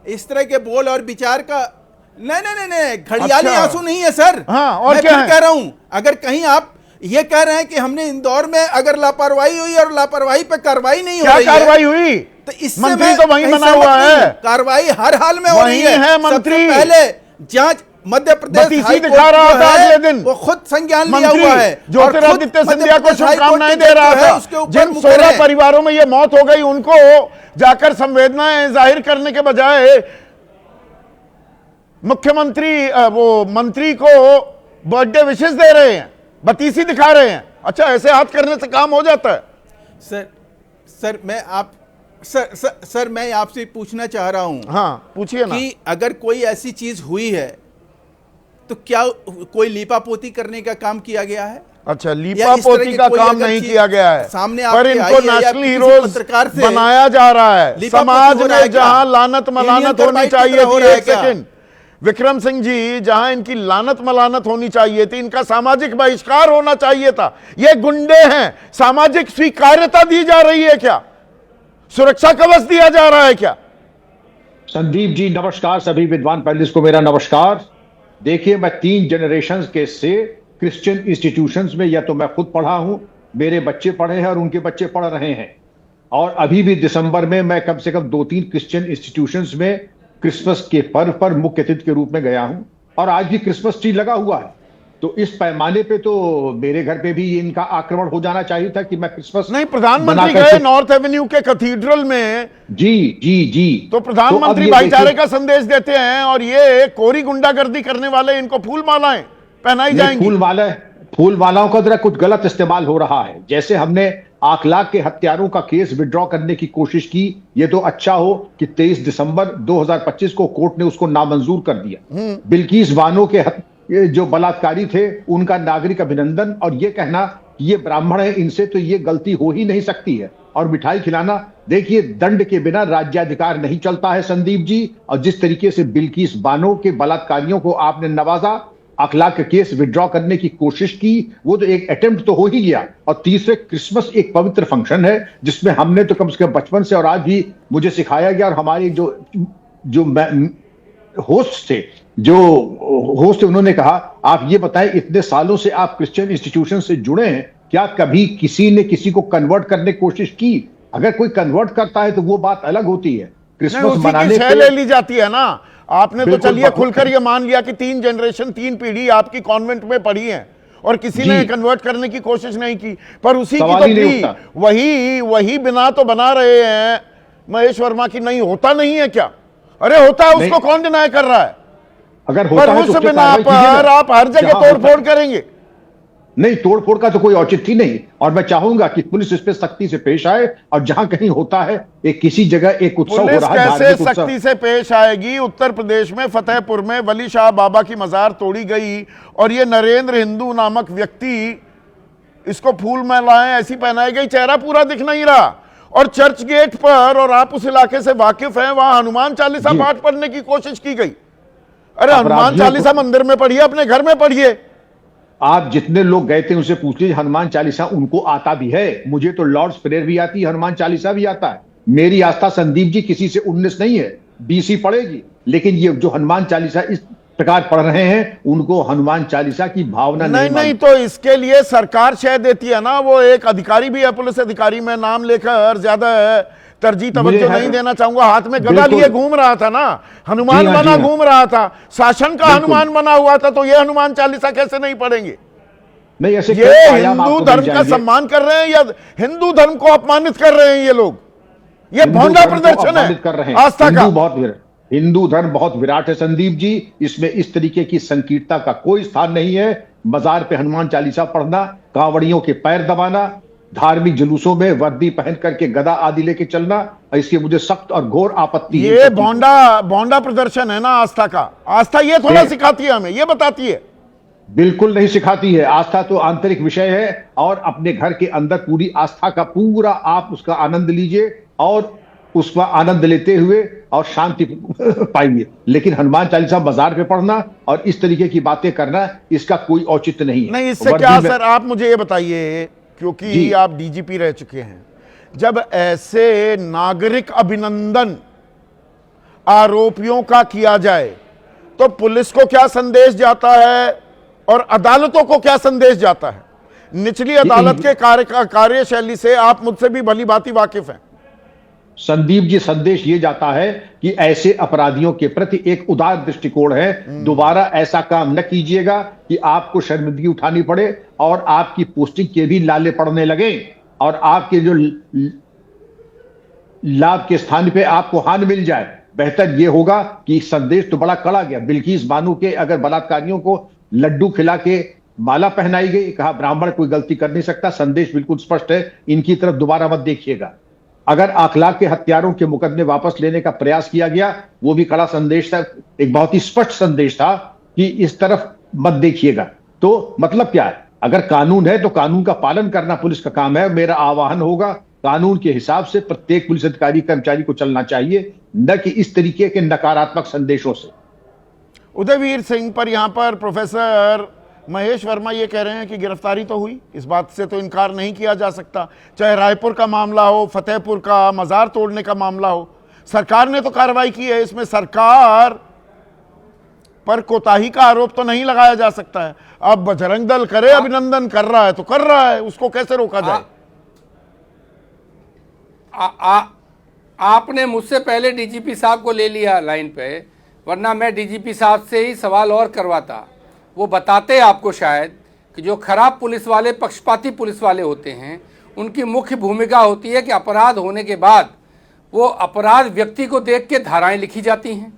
इस तरह के बोल और विचार का नहीं, घड़ियाली अच्छा। आंसू नहीं है सर। हाँ, और मैं क्या फिर है? कह रहा हूं, अगर कहीं आप ये कह रहे हैं कि हमने इंदौर में अगर लापरवाही हुई और लापरवाही पे कार्रवाई नहीं हो रही है, क्या कार्रवाई हुई? तो इससे मंत्री मैं तो वहीं कहीं बना सहमत हुआ नहीं है। हूं। कार्रवाई हर हाल में हो रही वहीं है सबसे मंत्री। पहले जांच मध्य प्रदेश बतीसी हाई दिखा कोर्ट रहा जो था है, अगले दिन। वो खुद संज्ञान लिया मंत्री हुआ है, और ज्योतिरादित्य खुद सिंधिया को मध्य प्रदेश हाई कोर्ट शुभकामनाएं की दे रहा जज जो है, था। उसके ऊपर जिन मुकर्रर 16 है। परिवारों में ये मौत हो गई, उनको जाकर संवेदनाएं जाहिर करने के बजाय मुख्यमंत्री वो मंत्री को बर्थडे विशेष दे रहे हैं, बतीसी दिखा रहे हैं। अच्छा, ऐसे हाथ करने से काम हो जाता है? सर मैं आपसे पूछना चाह रहा हूं, हाँ, पूछिए ना। कि अगर कोई ऐसी चीज हुई है तो क्या कोई लीपापोती करने का काम किया गया है? अच्छा, या इस लीपापोती तरह की का कोई काम अगर नहीं चीज किया गया है, सामने पर आपके इनको आई है या नेशनल किसी हीरोज पत्रकार से बनाया जा रहा है। लीपापोती समाज हो रहा है में क्या? जहां लानत मलानत यूनियन होनी कार्बाइड की चाहिए तरह हो थी, रहा है एक क्या? सेकंड, विक्रम सिंह जी, जहां इनकी लानत मलानत होनी चाहिए थी, इनका सामाजिक बहिष्कार होना चाहिए था। ये गुंडे हैं, सामाजिक स्वीकार्यता दी जा रही है क्या? सुरक्षा कवच दिया जा रहा है क्या? संदीप जी नमस्कार, सभी विद्वान पैनलिस्ट को मेरा नमस्कार। देखिए, मैं 3 जनरेशन के से क्रिश्चियन इंस्टीट्यूशंस में, या तो मैं खुद पढ़ा हूं, मेरे बच्चे पढ़े हैं और उनके बच्चे पढ़ रहे हैं, और अभी भी दिसंबर में मैं कम से कम 2-3 क्रिश्चियन इंस्टीट्यूशंस में क्रिसमस के पर्व पर मुख्य अतिथि के रूप में गया हूं, और आज भी क्रिसमस ट्री लगा हुआ है। तो इस पैमाने पे तो मेरे घर पे भी इनका आक्रमण हो जाना चाहिए था कि मैं क्रिसमस नहीं, प्रधानमंत्री गए नॉर्थ एवेन्यू के कैथीड्रल में। जी तो प्रधानमंत्री भाईचारे का संदेश देते हैं, और ये कोरी गुंडागर्दी करने वाले, इनको फूल मालाएं पहनाई जाएंगी। फूल मालाओं का जरा कुछ गलत इस्तेमाल हो रहा है। जैसे हमने 8 लाख के हत्यारों का केस विड्रॉ करने की कोशिश की, ये तो अच्छा हो कि 23 दिसंबर 2025 को कोर्ट ने उसको नामंजूर कर दिया। बिल्किस बानो के जो बलात्कारी थे उनका नागरिक अभिनंदन, और ये कहना कि ये ब्राह्मण है, इनसे तो ये गलती हो ही नहीं सकती है, और मिठाई खिलाना। देखिए, दंड के बिना राज्याधिकार नहीं चलता है संदीप जी, और जिस तरीके से बिल्किस बानो के बलात्कारियों को आपने नवाजा, 8 लाख का केस विड्रॉ करने की कोशिश की, वो तो एक अटेम्प्ट तो हो ही गया। और तीसरे, क्रिसमस एक पवित्र फंक्शन है जिसमें हमने तो कम से कम बचपन से और आज भी मुझे सिखाया गया, और हमारे जो होस्ट थे उन्होंने कहा, आप ये बताएं, इतने सालों से आप क्रिश्चियन इंस्टीट्यूशन से जुड़े हैं, क्या कभी किसी ने किसी को कन्वर्ट करने की कोशिश की? अगर कोई कन्वर्ट करता है तो वो बात अलग होती है। क्रिसमस मनाने पे ले ली जाती है ना। आपने तो चलिए खुलकर ये मान लिया कि 3 जनरेशन 3 पीढ़ी आपकी कॉन्वेंट में पढ़ी है, और किसी ने कन्वर्ट करने की कोशिश नहीं की, पर उसी की तो वही बिना तो बना रहे हैं महेश वर्मा की। नहीं होता नहीं है क्या? अरे होता है, उसको कौन डिनाई कर रहा है? अगर होता है उस बिना पर आप हर जगह तोड़फोड़ करेंगे? नहीं, तोड़फोड़ का तो कोई औचित्य नहीं, और मैं चाहूंगा कि पुलिस इस पे सख्ती से पेश आए, और जहां कहीं होता है, एक किसी जगह एक उत्सव हो रहा है, कैसे सख्ती से पेश आएगी? उत्तर प्रदेश में फतेहपुर में वली शाह बाबा की मजार तोड़ी गई, और ये नरेंद्र हिंदू नामक व्यक्ति इसको फूल मालाएं ऐसी पहनाई गई, चेहरा पूरा दिख नहीं रहा। और चर्च गेट पर, और आप उस इलाके से वाकिफ हैं, वहां हनुमान चालीसा पाठ पढ़ने की कोशिश की गई। अरे हनुमान चालीसा मंदिर में पढ़िए, अपने घर में पढ़िए। आप जितने लोग गए थे उनसे पूछ लीजिए, हनुमान चालीसा उनको आता भी है। मुझे तो लॉर्ड्स प्रेयर भी आती है, हनुमान चालीसा भी आता है। मेरी आस्था संदीप जी किसी से 19 नहीं है, 20 ही पड़ेगी। लेकिन ये जो हनुमान चालीसा इस प्रकार पढ़ रहे हैं, उनको हनुमान चालीसा की भावना नहीं, तो इसके लिए सरकार शय देती है ना। वो एक अधिकारी भी है, पुलिस अधिकारी, में नाम लेकर ज्यादा तरजीह तवज्जो नहीं देना चाहूंगा, हाथ में गदा लिए घूम रहा था ना, हनुमान बना घूम रहा था, शासन का हनुमान बना हुआ था। तो ये हनुमान चालीसा कैसे नहीं पढ़ेंगे? नहीं, ऐसे ये हिंदू धर्म का सम्मान कर रहे हैं या हिंदू धर्म को अपमानित कर रहे हैं ये लोग? ये भोंडा प्रदर्शन है आस्था का। हिंदू धर्म बहुत विराट है संदीप जी, इसमें इस तरीके की संकीर्णता का कोई स्थान नहीं है। बाजार पे हनुमान चालीसा पढ़ना, कांवड़ियों के पैर दबाना, धार्मिक जुलूसों में वर्दी पहन करके गदा आदि लेके चलना, इसकी मुझे सख्त और घोर आपत्ति है। ये भोंडा प्रदर्शन है ना आस्था का। आस्था ये थोड़ा सिखाती है हमें, ये बताती है? बिल्कुल नहीं सिखाती है। आस्था तो आंतरिक विषय है, और अपने घर के अंदर पूरी आस्था का पूरा आप उसका आनंद लीजिए और उसका आनंद लेते हुए और शांति पाइए। लेकिन हनुमान चालीसा बाजार पे पढ़ना और इस तरीके की बातें करना, इसका कोई औचित्य नहीं है। नहीं, इससे क्या सर, आप मुझे ये बताइए, क्योंकि आप डीजीपी रह चुके हैं, जब ऐसे नागरिक अभिनंदन आरोपियों का किया जाए तो पुलिस को क्या संदेश जाता है और अदालतों को क्या संदेश जाता है? निचली अदालत के कार्यशैली से आप मुझसे भी भली भांति वाकिफ हैं संदीप जी। संदेश ये जाता है कि ऐसे अपराधियों के प्रति एक उदार दृष्टिकोण है। दोबारा ऐसा काम न कीजिएगा कि आपको शर्मिंदगी उठानी पड़े और आपकी पोस्टिंग के भी लाले पड़ने लगे और आपके जो लाभ के स्थान पे आपको हानि मिल जाए। बेहतर ये होगा कि संदेश तो बड़ा कड़ा गया। बिल्किस बानो के अगर बलात्कारियों को लड्डू खिला के माला पहनाई गई, कहा ब्राह्मण कोई गलती कर नहीं सकता। संदेश बिल्कुल स्पष्ट है, इनकी तरफ दोबारा मत देखिएगा। अगर आखलाक के हत्यारों के मुकदमे वापस लेने का प्रयास किया गया, वो भी कड़ा संदेश था, एक बहुत ही स्पष्ट संदेश था कि इस तरफ मत देखिएगा। तो मतलब क्या है, अगर कानून है तो कानून का पालन करना पुलिस का काम है। मेरा आह्वान होगा, कानून के हिसाब से प्रत्येक पुलिस अधिकारी कर्मचारी को चलना चाहिए, न कि इस तरीके के नकारात्मक संदेशों से। उदयवीर सिंह पर यहां पर प्रोफेसर महेश वर्मा ये कह रहे हैं कि गिरफ्तारी तो हुई, इस बात से तो इनकार नहीं किया जा सकता। चाहे रायपुर का मामला हो, फतेहपुर का, मजार तोड़ने का मामला हो, सरकार ने तो कार्रवाई की है। इसमें सरकार पर कोताही का आरोप तो नहीं लगाया जा सकता है। अब बजरंग दल करे, अभिनंदन कर रहा है तो कर रहा है, उसको कैसे रोका जाए? आपने मुझसे पहले डीजीपी साहब को ले लिया लाइन पे, वरना मैं डीजीपी साहब से ही सवाल और करवाता। वो बताते आपको शायद कि जो खराब पुलिस वाले, पक्षपाती पुलिस वाले होते हैं, उनकी मुख्य भूमिका होती है कि अपराध होने के बाद वो अपराध व्यक्ति को देख के धाराएं लिखी जाती हैं,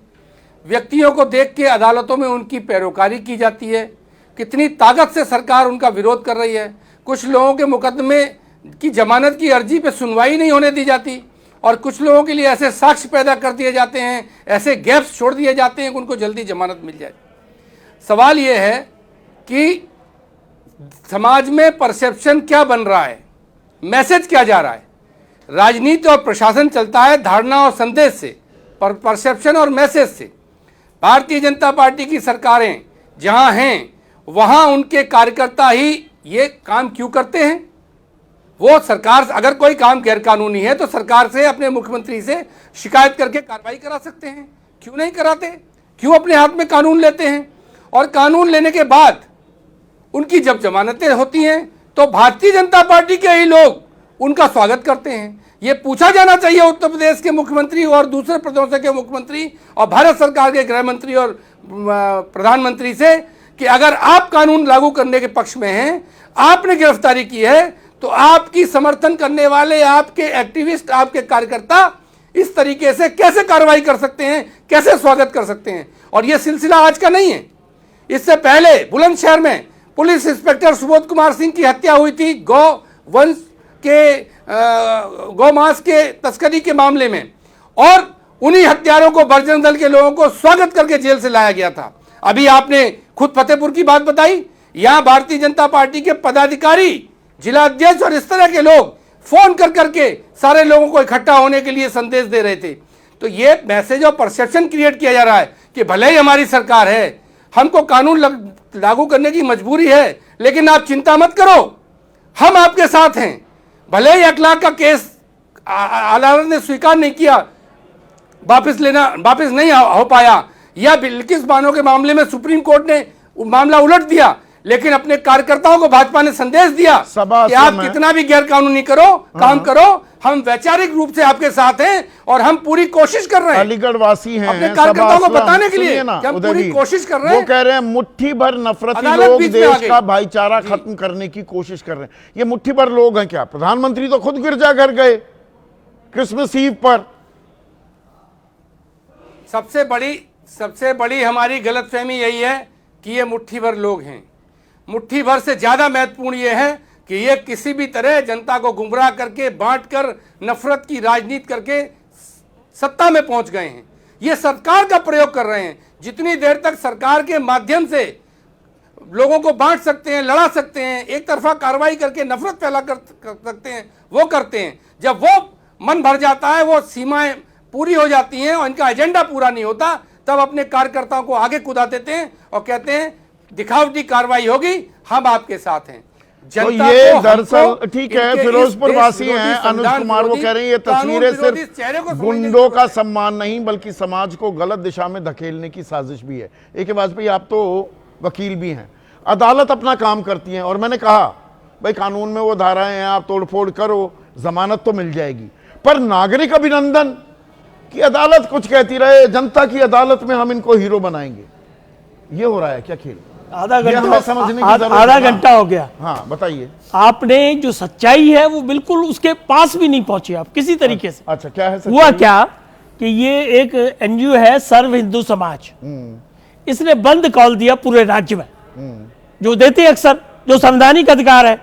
व्यक्तियों को देख के अदालतों में उनकी पैरोकारी की जाती है। कितनी ताकत से सरकार उनका विरोध कर रही है। कुछ लोगों के मुकदमे की जमानत की अर्जी पे सुनवाई नहीं होने दी जाती और कुछ लोगों के लिए ऐसे साक्ष्य पैदा कर दिए जाते हैं, ऐसे गैप्स छोड़ दिए जाते हैं कि उनको जल्दी जमानत मिल जाए। सवाल ये है कि समाज में परसेप्शन क्या बन रहा है, मैसेज क्या जा रहा है। राजनीति और प्रशासन चलता है धारणा और संदेश से, परसेप्शन और मैसेज से। भारतीय जनता पार्टी की सरकारें जहां हैं वहां उनके कार्यकर्ता ही ये काम क्यों करते हैं? वो सरकार, अगर कोई काम गैरकानूनी है तो सरकार से, अपने मुख्यमंत्री से शिकायत करके कार्रवाई करा सकते हैं। क्यों नहीं कराते? क्यों अपने हाथ में कानून लेते हैं? और कानून लेने के बाद उनकी जब जमानतें होती हैं तो भारतीय जनता पार्टी के ही लोग उनका स्वागत करते हैं। ये पूछा जाना चाहिए उत्तर प्रदेश के मुख्यमंत्री और दूसरे प्रदेशों के मुख्यमंत्री और भारत सरकार के गृह मंत्री और प्रधानमंत्री से कि अगर आप कानून लागू करने के पक्ष में हैं, आपने गिरफ्तारी की है, तो आपकी समर्थन करने वाले आपके एक्टिविस्ट, आपके कार्यकर्ता इस तरीके से कैसे कार्रवाई कर सकते हैं, कैसे स्वागत कर सकते हैं? और यह सिलसिला आज का नहीं है। इससे पहले बुलंदशहर में पुलिस इंस्पेक्टर सुबोध कुमार सिंह की हत्या हुई थी गौ वंश के गौमांस के तस्करी के मामले में, और उन्हीं हत्यारों को बजरंग दल के लोगों को स्वागत करके जेल से लाया गया था। अभी आपने खुद फतेहपुर की बात बताई, यहां भारतीय जनता पार्टी के पदाधिकारी जिला अध्यक्ष और इस तरह के लोग फोन कर करके सारे लोगों को इकट्ठा होने के लिए संदेश दे रहे थे। तो ये मैसेज और परसेप्शन क्रिएट किया जा रहा है कि भले ही हमारी सरकार है, हमको कानून लागू करने की मजबूरी है, लेकिन आप चिंता मत करो, हम आपके साथ हैं। भले ही 1 लाख का केस अदालत ने स्वीकार नहीं किया, वापस नहीं हो पाया, या बिल्किस बानो के मामले में सुप्रीम कोर्ट ने मामला उलट दिया, लेकिन अपने कार्यकर्ताओं को भाजपा ने संदेश दिया कि आप कितना भी गैर कानूनी काम करो, हम वैचारिक रूप से आपके साथ हैं और हम पूरी कोशिश कर रहे हैं। अलीगढ़ वासी हैं, अपने कार्यकर्ताओं को बताने के लिए कि हम पूरी कोशिश कर रहे हैं। वो कह रहे हैं मुट्ठी भर नफरती लोग देश का भाईचारा खत्म करने की कोशिश कर रहे हैं। ये मुट्ठी भर लोग हैं क्या? प्रधानमंत्री तो खुद गिरजाघर गए क्रिसमस ईव पर। सबसे बड़ी हमारी गलतफहमी यही है कि ये मुट्ठी भर लोग हैं। मुट्ठी भर से ज्यादा महत्वपूर्ण ये है कि ये किसी भी तरह जनता को गुमराह करके, बांटकर, नफरत की राजनीति करके सत्ता में पहुंच गए हैं। ये सरकार का प्रयोग कर रहे हैं। जितनी देर तक सरकार के माध्यम से लोगों को बांट सकते हैं, लड़ा सकते हैं, एक तरफा कार्रवाई करके नफरत फैला कर सकते हैं, वो करते हैं। जब वो मन भर जाता है, वो सीमाएं पूरी हो जाती हैं और इनका एजेंडा पूरा नहीं होता, तब अपने कार्यकर्ताओं को आगे कूदा देते हैं और कहते हैं दिखावटी कार्रवाई होगी, हम आपके साथ हैं। तो ये दरअसल ठीक है, फिरोजपुर वासी हैं अनुज कुमार, वो कह रहे हैं ये तस्वीरें सिर्फ गुंडों का सम्मान नहीं बल्कि समाज को गलत दिशा में धकेलने की साजिश भी है। ए.के. वाजपेयी, आप तो वकील भी हैं, अदालत अपना काम करती है और मैंने कहा भाई कानून में वो धाराएं हैं, आप तोड़फोड़ करो, जमानत तो मिल जाएगी, पर नागरिक अभिनंदन की अदालत कुछ कहती रहे, जनता की अदालत में हम इनको हीरो बनाएंगे, ये हो रहा है क्या खेल? आधा घंटा हो गया। हाँ बताइए, आपने जो सच्चाई है वो बिल्कुल उसके पास भी नहीं पहुंचे आप किसी तरीके से। अच्छा, क्या है सच्चाई? हुआ क्या कि ये एक एनजीओ है सर्व हिंदू समाज, इसने बंद कॉल दिया पूरे राज्य में, जो देते हैं अक्सर, जो संवैधानिक अधिकार है,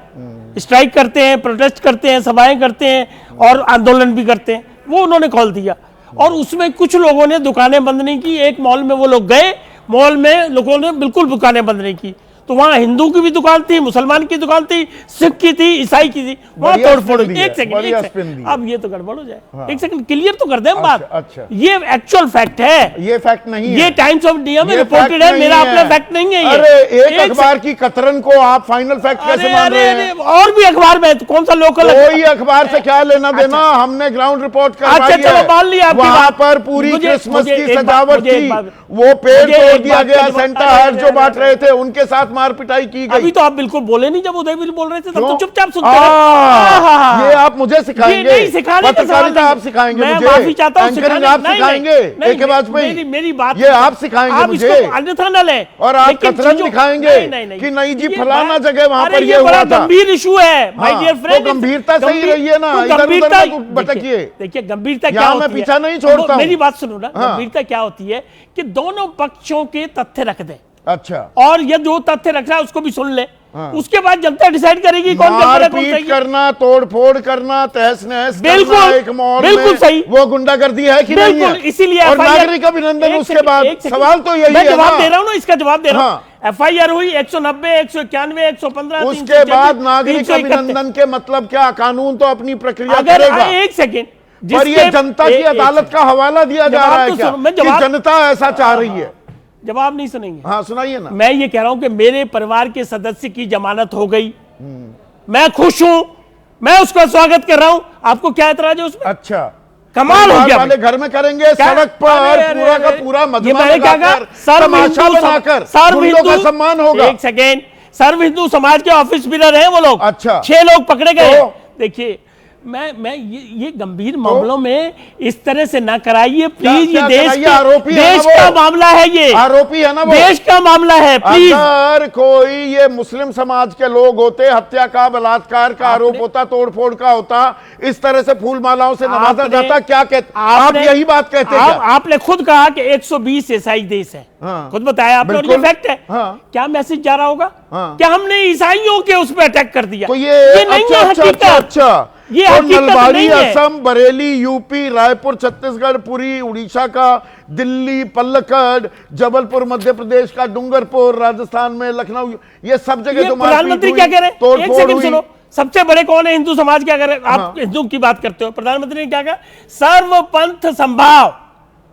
स्ट्राइक करते हैं, प्रोटेस्ट करते हैं, सभाएं करते हैं और आंदोलन भी करते हैं, वो उन्होंने कॉल दिया। और उसमें कुछ लोगों ने दुकानें बंद नहीं की। एक मॉल में वो लोग गए, मॉल में लोगों ने बिल्कुल दुकानें बंद नहीं की, तो वहां हिंदू की भी दुकान थी, मुसलमान की दुकान थी, सिख की थी, ईसाई की थी, वहां तोड़फोड़। एक सेकंड, अब ये तो गड़बड़ हो जाए। हाँ। एक सेकंड क्लियर तो कर दे हम बात। अच्छा, ये एक्चुअल फैक्ट है, ये फैक्ट नहीं है, ये टाइम्स ऑफ इंडिया में रिपोर्टेड है, मेरा अपना फैक्ट नहीं है। अरे एक अखबार की कतरन को आप फाइनल फैक्ट कैसे मान रहे हैं? और भी अखबार में कौन सा लोकल, कोई अखबार से क्या लेना देना, हमने ग्राउंड रिपोर्ट करवाई है। चलो मान लिया, वहां पर पूरी क्रिसमस की सजावट थी, वो पेड़ तोड़ दिया गया, सेंटा हार जो बांट रहे थे उनके साथ मार पिटाई की गई। अभी तो आप बिल्कुल बोले नहीं, जब उदय भी बोल रहे थे तब तो चुपचाप सुनते रहे। ये आप मुझे सिखाएंगे? नहीं सिखाने का सवाल नहीं, आप सिखाएंगे मुझे? मैं माफी चाहता हूं, एंकरिंग आप सिखाएंगे? ए.के. वाजपेयी, मेरी बात ये आप सिखाएंगे मुझे? अन्यथा न लें और आप कतरन दिखाएंगे कि नहीं जी फलाना जगह वहां पर ये हुआ था। गंभीर इशू है माय डियर फ्रेंड, गंभीरता सही रही है ना, गंभीरता भटकिए। देखिए गंभीरता क्या होती है, मैं पीछा नहीं छोड़ता हूं। मेरी बात सुनो ना, गंभीरता क्या होती है कि दोनों पक्षों के तथ्य रख दें। अच्छा, और ये जो तथ्य रख रहा है उसको भी सुन ले, उसके बाद जनता डिसाइड करेगी कौन मारपीट करना, तोड़फोड़ करना, तहस नहस करना एक मॉल बिल्कुल में, सही, वो गुंडागर्दी है कि नहीं है? इसीलिए और नागरिक अभिनंदन उसके बाद, सवाल तो यही है। जवाब दे रहा हूं ना, इसका जवाब दे रहा हूं। FIR हुई 190, 191, 115, उसके बाद नागरिक अभिनंदन के मतलब क्या? कानून तो अपनी प्रक्रिया करेगा। एक सेकेंड, पर ये जनता की अदालत का हवाला दिया जा रहा है क्या कि जनता ऐसा चाह रही है? जवाब नहीं सुनेंगे? हाँ सुनाइए ना। मैं ये कह रहा हूं कि मेरे परिवार के सदस्य की जमानत हो गई, मैं खुश हूं, मैं उसका स्वागत कर रहा हूं, आपको क्या एतराज है उसमें? अच्छा, कमाल हो गया। वाले घर में करेंगे, सड़क पर पूरा का पूरा मजमा लगाकर, तमाशा बनाकर, गुंडों का सम्मान होगा। एक सेकेंड, सर्व हिंदू समाज के ऑफिस बिलर हैं वो लोग। अच्छा, 6 लोग पकड़े गए। देखिए मैं ये गंभीर मामलों में इस तरह से ना कराइए प्लीज। ये देश का मामला है, ये आरोपी है ना, वो देश का मामला है प्लीज। अगर कोई ये मुस्लिम समाज के लोग होते, हत्या का, बलात्कार का आरोप होता, तोड़फोड़ का होता, इस तरह से फूल मालाओं से नवाजा जाता, क्या कहते? आप यही बात कहते हैं? आपने खुद कहा कि 120 ईसाई देश है, खुद बताया आपने, और ये फैक्ट है। क्या मैसेज जा रहा होगा? क्या हमने ईसाइयों के उस पर अटैक कर दिया? तो ये नहीं है हकीकत। अच्छा, ये तो हकीकत नलबाड़ी, नहीं है। असम, बरेली, यूपी, रायपुर, छत्तीसगढ़, पुरी, उड़ीसा का, दिल्ली, पल्लक्कड़, जबलपुर मध्य प्रदेश का, डूंगरपुर राजस्थान में, लखनऊ, ये सब जगह तो प्रधानमंत्री क्या कह रहे हैं? एक सेकंड सुनो, सबसे बड़े कौन है हिंदू समाज के? अगर आप हिंदू की बात करते हो, प्रधानमंत्री ने क्या कहा? सर्व पंथ संभाव,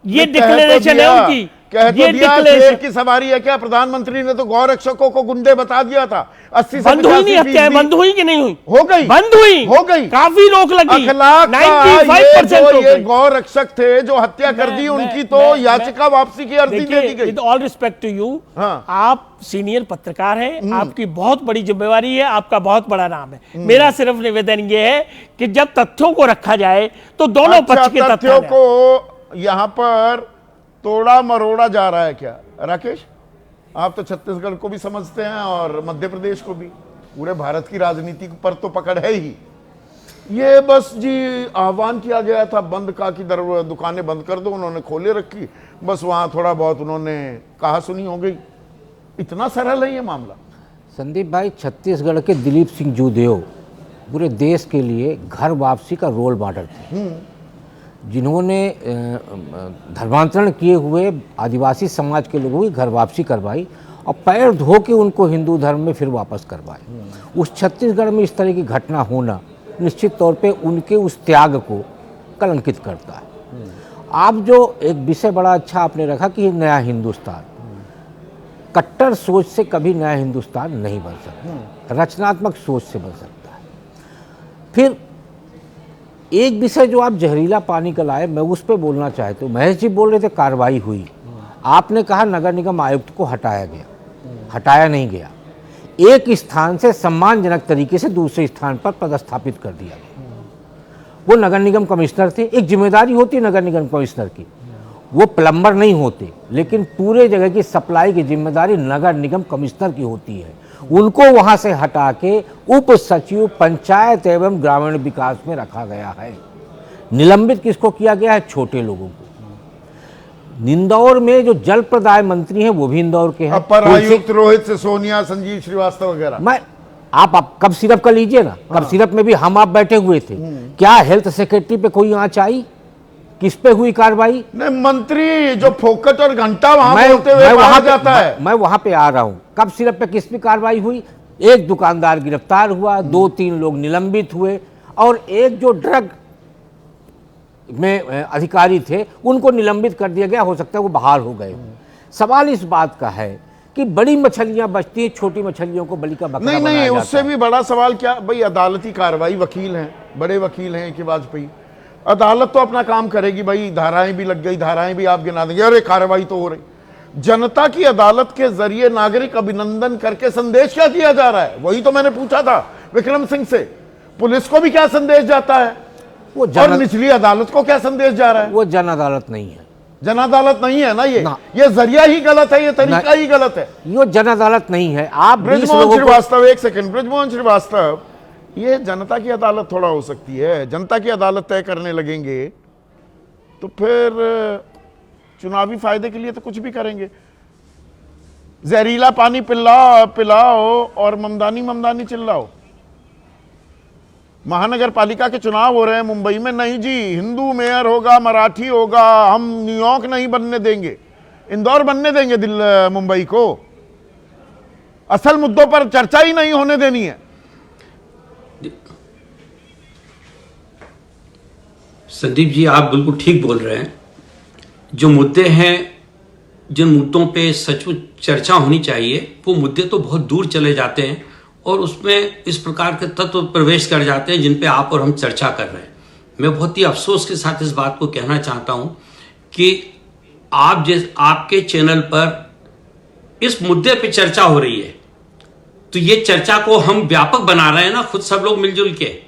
ये डिक्लेरेशन है उनकी। कह तो दिया शेर की सवारी है क्या? प्रधानमंत्री ने तो गौ रक्षकों को गुंडे बता दिया था। 80 से बंद हुई नहीं हत्याएं? बंद हुई कि नहीं हुई? हो गई, बंद हुई, हो गई। काफी रोक लगी, 95% ये गौ रक्षक थे जो हत्या कर दी, उनकी तो याचिका वापसी की अर्जी दे दी गई। With all respect to you, आप सीनियर पत्रकार हैं, आपकी बहुत बड़ी जिम्मेवारी है, आपका बहुत बड़ा नाम है। मेरा सिर्फ निवेदन ये है कि जब तथ्यों को रखा जाए तो दोनों पक्ष के तथ्यों को यहां पर तोड़ा मरोड़ा जा रहा है क्या? राकेश, आप तो छत्तीसगढ़ को भी समझते हैं और मध्य प्रदेश को भी, पूरे भारत की राजनीति पर तो पकड़ है ही। ये बस जी आह्वान किया गया था बंद का कि दुकानें बंद कर दो, उन्होंने खोले रखी, बस वहां थोड़ा बहुत उन्होंने कहा सुनी हो गई। इतना सरल है ये मामला। संदीप भाई, छत्तीसगढ़ के दिलीप सिंह जूदेव पूरे देश के लिए घर वापसी का रोल मॉडल थे, जिन्होंने धर्मांतरण किए हुए आदिवासी समाज के लोगों की घर वापसी करवाई और पैर धो के उनको हिंदू धर्म में फिर वापस करवाए। उस छत्तीसगढ़ में इस तरह की घटना होना निश्चित तौर पे उनके उस त्याग को कलंकित करता है। आप जो एक विषय बड़ा अच्छा आपने रखा कि नया हिंदुस्तान, कट्टर सोच से कभी नया हिंदुस्तान नहीं बन सकता, रचनात्मक सोच से बन सकता है। फिर एक विषय जो आप जहरीला पानी का लाए, मैं उस पर बोलना चाहता हूँ। महेश जी बोल रहे थे कार्रवाई हुई, आपने कहा नगर निगम आयुक्त को हटाया गया। हटाया नहीं गया, एक स्थान से सम्मानजनक तरीके से दूसरे स्थान पर पदस्थापित कर दिया गया। वो नगर निगम कमिश्नर थे, एक जिम्मेदारी होती है नगर निगम कमिश्नर की, वो प्लम्बर नहीं होते, लेकिन पूरे जगह की सप्लाई की जिम्मेदारी नगर निगम कमिश्नर की होती है। उनको वहां से हटा के उप सचिव पंचायत एवं ग्रामीण विकास में रखा गया है। निलंबित किसको किया गया है? छोटे लोगों को। इंदौर में जो जल प्रदाय मंत्री हैं वो भी इंदौर के हैं, अपर आयुक्त रोहित सिसोदिया, संजीव श्रीवास्तव वगैरह। मैं आप कब सिरप का लीजिए ना, कब सिरप में भी हम आप बैठे हुए थे, क्या हेल्थ सेक्रेटरी पे कोई आंच आई? किस पे हुई कार्रवाई? नहीं, मंत्री जो फोकट और घंटा वहां बोलते हुए बाहर जाता है। मैं वहां पे आ रहा हूं, कब सिरप पे किस पे कार्रवाई हुई? एक दुकानदार गिरफ्तार हुआ, 2-3 लोग निलंबित हुए और एक जो ड्रग में अधिकारी थे उनको निलंबित कर दिया गया। हो सकता है वो बहाल हो गए। सवाल इस बात का है कि बड़ी मछलियां बचती है, छोटी मछलियों को बलि का बकरा बनाया जाता है। नहीं, उससे भी बड़ा सवाल क्या भाई, अदालती कार्रवाई, वकील हैं, बड़े वकील हैं कि वाजपेयी, अदालत तो अपना काम करेगी भाई, धाराएं भी लग गई, धाराएं भी आप गिना देंगे, अरे कार्रवाई तो हो रही। जनता की अदालत के जरिए नागरिक अभिनंदन करके संदेश क्या दिया जा रहा है? वही तो मैंने पूछा था विक्रम सिंह से। पुलिस को भी क्या संदेश जाता है और निचली अदालत को क्या संदेश जा रहा है? वो जन अदालत नहीं है, जन अदालत नहीं है ना, ये जरिया ही गलत है, ये तरीका ही गलत है। ये जन अदालत नहीं है। आप ब्रजमोहन श्रीवास्तव, एक सेकंड, ब्रजमोहन श्रीवास्तव, ये जनता की अदालत थोड़ा हो सकती है। जनता की अदालत तय करने लगेंगे तो फिर चुनावी फायदे के लिए तो कुछ भी करेंगे। जहरीला पानी पिलाओ और ममदानी चिल्लाओ। महानगर पालिका के चुनाव हो रहे हैं मुंबई में, नहीं जी हिंदू मेयर होगा, मराठी होगा, हम न्यूयॉर्क नहीं बनने देंगे, इंदौर बनने देंगे मुंबई को। असल मुद्दों पर चर्चा ही नहीं होने देनी है। संदीप जी, आप बिल्कुल ठीक बोल रहे हैं। जो मुद्दे हैं, जिन मुद्दों पे सचमुच चर्चा होनी चाहिए, वो मुद्दे तो बहुत दूर चले जाते हैं और उसमें इस प्रकार के तत्व प्रवेश कर जाते हैं जिन पे आप और हम चर्चा कर रहे हैं। मैं बहुत ही अफसोस के साथ इस बात को कहना चाहता हूं कि आपके चैनल पर इस मुद्दे पे चर्चा हो रही है, तो ये चर्चा को हम व्यापक बना रहे हैं ना, खुद सब लोग मिलजुल के।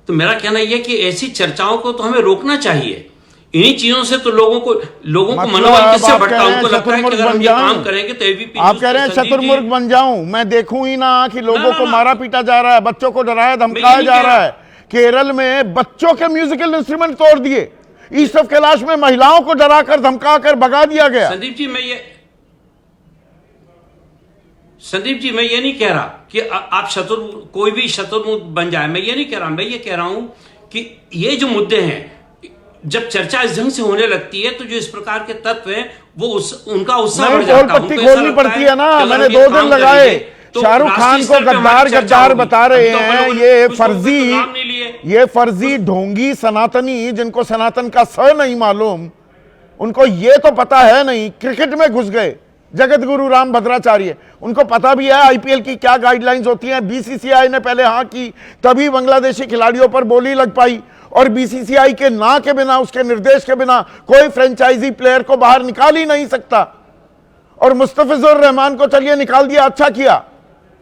तो मेरा कहना यह कि ऐसी चर्चाओं को तो हमें रोकना चाहिए। इन्हीं चीजों से तो लोगों को मनोबल किससे बढ़ता, उनको लगता है कि अगर हम ये काम करेंगे तो एबीपी। आप कह रहे हैं शतुर्मुर्ग बन जाऊं, मैं देखूं ही ना कि लोगों को मारा पीटा जा रहा है, बच्चों को डराया धमकाया जा रहा है। केरल में बच्चों के म्यूजिकल इंस्ट्रूमेंट तोड़ दिए, ईस्ट ऑफ कैलाश में महिलाओं को डराकर धमकाकर भगा दिया गया। संदीप जी, मैं ये नहीं कह रहा कि आप कोई भी शत्रुमुख बन जाए, मैं ये नहीं कह रहा। मैं ये कह रहा हूं कि ये जो मुद्दे हैं, जब चर्चा इस ढंग से होने लगती है तो जो इस प्रकार के तत्व हैं वो उनका उत्साह बढ़ जाता है। पट्टी खोलनी पड़ती है ना। मैंने 2 दिन लगाए तो शाहरुख खान राष्ट्रीय को स्तर पे हमारी गद्दार चर्चा गद्दार होगी। बता रहे अभी तो हम हैं। लोगों ने ये कुछ लोगों के फर्जी, तो नाम नहीं लिए। ये फर्जी ढोंगी सनातनी जिनको सनातन का स नहीं मालूम, उनको ये तो पता है नहीं, क्रिकेट में घुस गए जगत गुरु राम भद्राचार्य, उनको पता भी है आईपीएल की क्या गाइडलाइंस होती हैं। बीसीसीआई ने पहले हाँ की, तभी बांग्लादेशी खिलाड़ियों पर बोली लग पाई, और बीसीसीआई के ना के बिना, उसके निर्देश के बिना कोई फ्रेंचाइजी प्लेयर को बाहर निकाल ही नहीं सकता। और मुस्तफिजुर रहमान को चलिए निकाल दिया, अच्छा किया।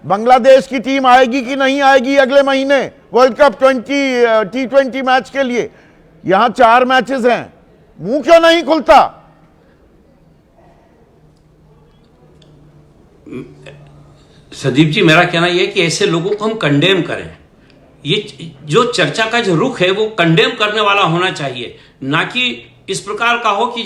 बांग्लादेश की टीम आएगी कि नहीं आएगी अगले महीने वर्ल्ड कप T20 मैच के लिए? यहां 4 मैचेस हैं, मुंह क्यों नहीं खुलता? संदीप जी, मेरा कहना यह है कि ऐसे लोगों को हम कंडेम करें। ये जो चर्चा का जो रुख है वो कंडेम करने वाला होना चाहिए, ना कि इस प्रकार का हो कि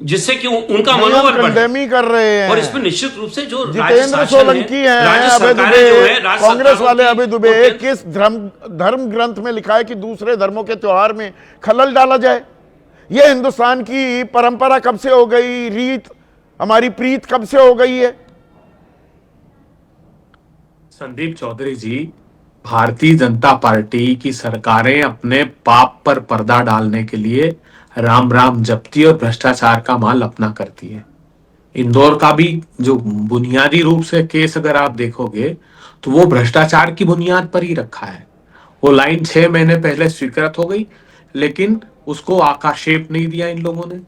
जिससे कि उनका मनोबल कंडेम ही कर रहे हैं। और इसमें निश्चित रूप से जो जितेंद्र सोलंकी हैं, अभय दुबे, कांग्रेस वाले अभय दुबे, किस धर्म ग्रंथ में लिखा है कि दूसरे धर्मों के त्योहार में खलल डाला जाए? ये हिंदुस्तान की परंपरा कब से हो गई, रीत, हमारी प्रीत कब से हो गई है? संदीप चौधरी जी, भारतीय जनता पार्टी की सरकारें अपने पाप पर पर्दा डालने के लिए राम राम जपती और भ्रष्टाचार का माल अपना करती है। इंदौर का भी जो बुनियादी रूप से केस अगर आप देखोगे तो वो भ्रष्टाचार की बुनियाद पर ही रखा है। वो लाइन 6 महीने पहले स्वीकृत हो गई, लेकिन उसको आकाशेप नहीं दिया इन लोगों ने।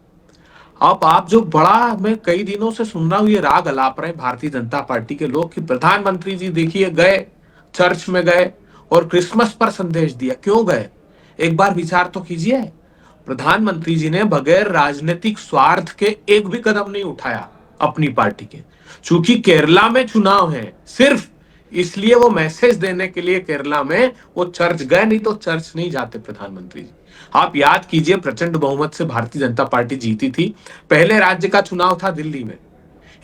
अब आप जो बड़ा, मैं कई दिनों से सुन रहा हूं ये राग अलाप रहे भारतीय जनता पार्टी के लोग कि प्रधानमंत्री जी देखिए गए, चर्च में गए और क्रिसमस पर संदेश दिया। क्यों गए? एक बार विचार तो कीजिए। प्रधानमंत्री जी ने बगैर राजनीतिक स्वार्थ के एक भी कदम नहीं उठाया अपनी पार्टी के। चूंकि केरला में चुनाव है, सिर्फ इसलिए वो मैसेज देने के लिए केरला में वो चर्च गए, नहीं तो चर्च नहीं जाते प्रधानमंत्री जी। आप याद कीजिए, प्रचंड बहुमत से भारतीय जनता पार्टी जीती थी। पहले राज्य का चुनाव था दिल्ली में,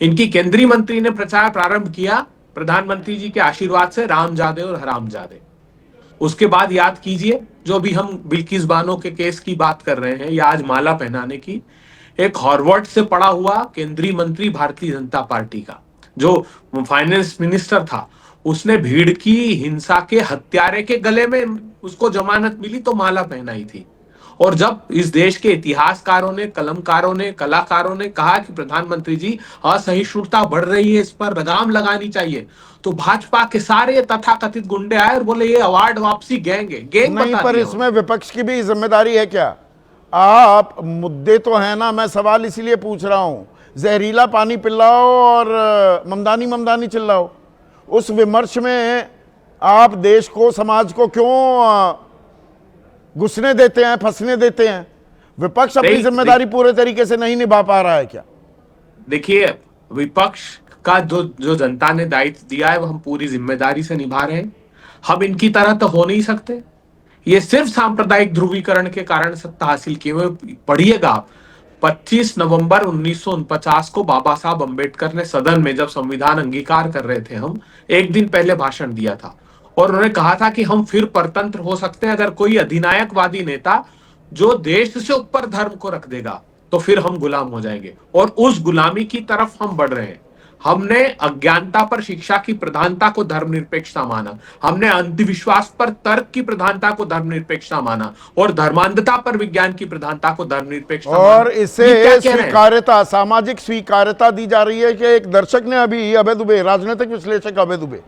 इनकी केंद्रीय मंत्री ने प्रचार प्रारंभ किया प्रधानमंत्री जी के आशीर्वाद से, रामजादे और हरामजादे। उसके बाद याद कीजिए, जो भी हम बिल्किस बानो के केस की बात कर रहे हैं या आज माला पहनाने की, एक हार्वर्ड से पढ़ा हुआ केंद्रीय मंत्री भारतीय जनता पार्टी का जो फाइनेंस मिनिस्टर था, उसने भीड़ की हिंसा के हत्यारे के गले में उसको जमानत मिली तो माला पहनाई थी। और जब इस देश के इतिहासकारों ने, कलमकारों ने, कलाकारों ने कहा कि प्रधानमंत्री जी असहिष्णुता बढ़ रही है, इस पर लगाम लगानी चाहिए, तो भाजपा के सारे तथाकथित गुंडे आए और बोले ये अवार्ड वापसी गैंग नहीं, पर इसमें विपक्ष की भी जिम्मेदारी है क्या? आप मुद्दे तो है ना, मैं सवाल इसीलिए पूछ रहा हूं। जहरीला पानी पिलाओ और ममदानी चिल्लाओ, उस विमर्श में आप देश को, समाज को क्यों घुसने देते हैं, फंसने देते हैं? विपक्ष अपनी जिम्मेदारी पूरे तरीके से नहीं निभा पा रहा है क्या? देखिए, विपक्ष का जो जनता ने दायित्व दिया है वो हम पूरी जिम्मेदारी से निभा रहे हैं। हम इनकी तरह तो हो नहीं सकते। ये सिर्फ सांप्रदायिक ध्रुवीकरण के कारण सत्ता हासिल किए हुए। पढ़िएगा आप, 25 नवंबर 1949 को बाबा साहब अंबेडकर ने सदन में जब संविधान अंगीकार कर रहे थे, हम एक दिन पहले भाषण दिया था और उन्होंने कहा था कि हम फिर परतंत्र हो सकते हैं अगर कोई अधिनायकवादी नेता जो देश से ऊपर धर्म को रख देगा तो फिर हम गुलाम हो जाएंगे। और उस गुलामी की तरफ हम बढ़ रहे हैं। हमने अज्ञानता पर शिक्षा की प्रधानता को धर्मनिरपेक्षता माना, हमने अंधविश्वास पर तर्क की प्रधानता को धर्मनिरपेक्षता माना, और धर्मांधता पर विज्ञान की प्रधानता को धर्मनिरपेक्षता माना। और इसे स्वीकार्यता, सामाजिक स्वीकार्यता दी जा रही है कि एक दर्शक ने अभी, अभय दुबे, राजनीतिक विश्लेषक अभय दुबे,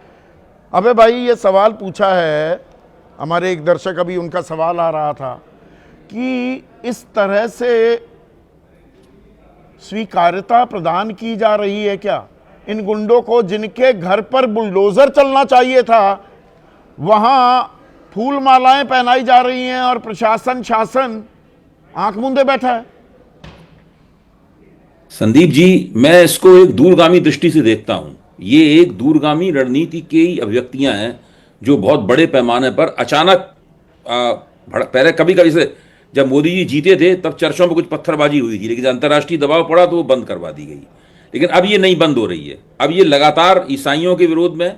अबे भाई ये सवाल पूछा है हमारे एक दर्शक, अभी उनका सवाल आ रहा था कि इस तरह से स्वीकार्यता प्रदान की जा रही है क्या इन गुंडों को, जिनके घर पर बुलडोजर चलना चाहिए था वहां फूल मालाएं पहनाई जा रही हैं और प्रशासन, शासन आंख मूंदे बैठा है? संदीप जी, मैं इसको एक दूरगामी दृष्टि से देखता हूं। ये एक दूरगामी रणनीति की अभिव्यक्तियां हैं जो बहुत बड़े पैमाने पर अचानक, पहले कभी कभी से जब मोदी जी जीते थे तब चर्चों में कुछ पत्थरबाजी हुई थी, लेकिन अंतर्राष्ट्रीय दबाव पड़ा तो वो बंद करवा दी गई। लेकिन अब ये नहीं बंद हो रही है। अब ये लगातार ईसाइयों के विरोध में,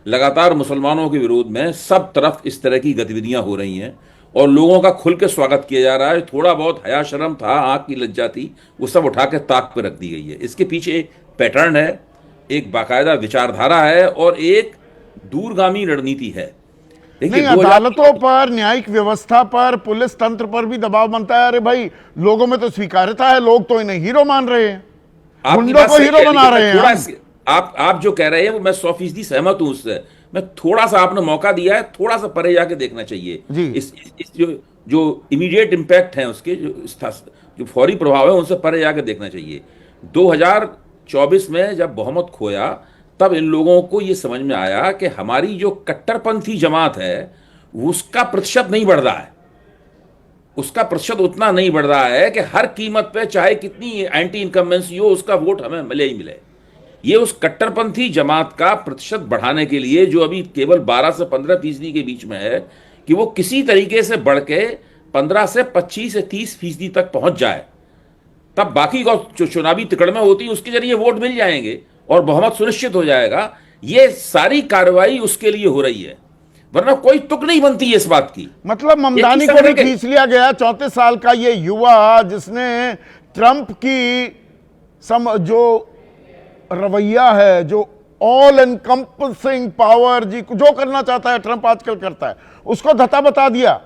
लगातार मुसलमानों के विरोध में, सब तरफ इस तरह की गतिविधियां हो रही हैं और लोगों का खुल के स्वागत किया जा रहा है। थोड़ा बहुत हया शर्म था, आंख की लज्जा थी, वो सब उठा के ताक पर रख दी गई है। इसके पीछे एक पैटर्न है, एक बाकायदा विचारधारा है और एक दूरगामी रणनीति है। नहीं, अदालतों पर, न्यायिक व्यवस्था पर, पुलिस तंत्र पर भी दबाव बनता है। अरे भाई, लोगों में तो स्वीकार्यता है, लोग तो इन्हें हीरो मान रहे हैं, गुंडों को हीरो बना रहे हैं। आप जो कह रहे हैं वो मैं 100% सहमत हूं उससे। मैं थोड़ा सा, आपने मौका दिया है, थोड़ा सा परे जाके देखना चाहिए जी। इस जो इमीडिएट इंपैक्ट है उसके, जो फौरी प्रभाव है, उनसे परे जाके देखना चाहिए। 2024 में जब बहुमत खोया तब इन लोगों को यह समझ में आया कि हमारी जो कट्टरपंथी जमात है उसका प्रतिशत नहीं बढ़ रहा है, उसका प्रतिशत उतना नहीं बढ़ रहा है कि हर कीमत पे, चाहे कितनी एंटी इनकम्बेंसी हो, उसका वोट हमें मिले ही मिले। ये उस कट्टरपंथी जमात का प्रतिशत बढ़ाने के लिए, जो अभी केवल 12 से 15% के बीच में है, कि वो किसी तरीके से बढ़ के 15 से 25 से 30% तक पहुंच जाए, तब बाकी जो चुनावी तिकड़ में होती है उसके जरिए वोट मिल जाएंगे और बहुमत सुनिश्चित हो जाएगा। ये सारी कार्रवाई उसके लिए हो रही है, वरना कोई तुक नहीं बनती है इस बात की। मतलब ममदानी को भी खींच लिया गया। 34 साल का ये युवा जिसने ट्रंप की जो रवैया है, जो ऑल एनकम्पसिंग पावर, जी जो करना चाहता है ट्रंप आजकल करता है, उसको धता बता दिया,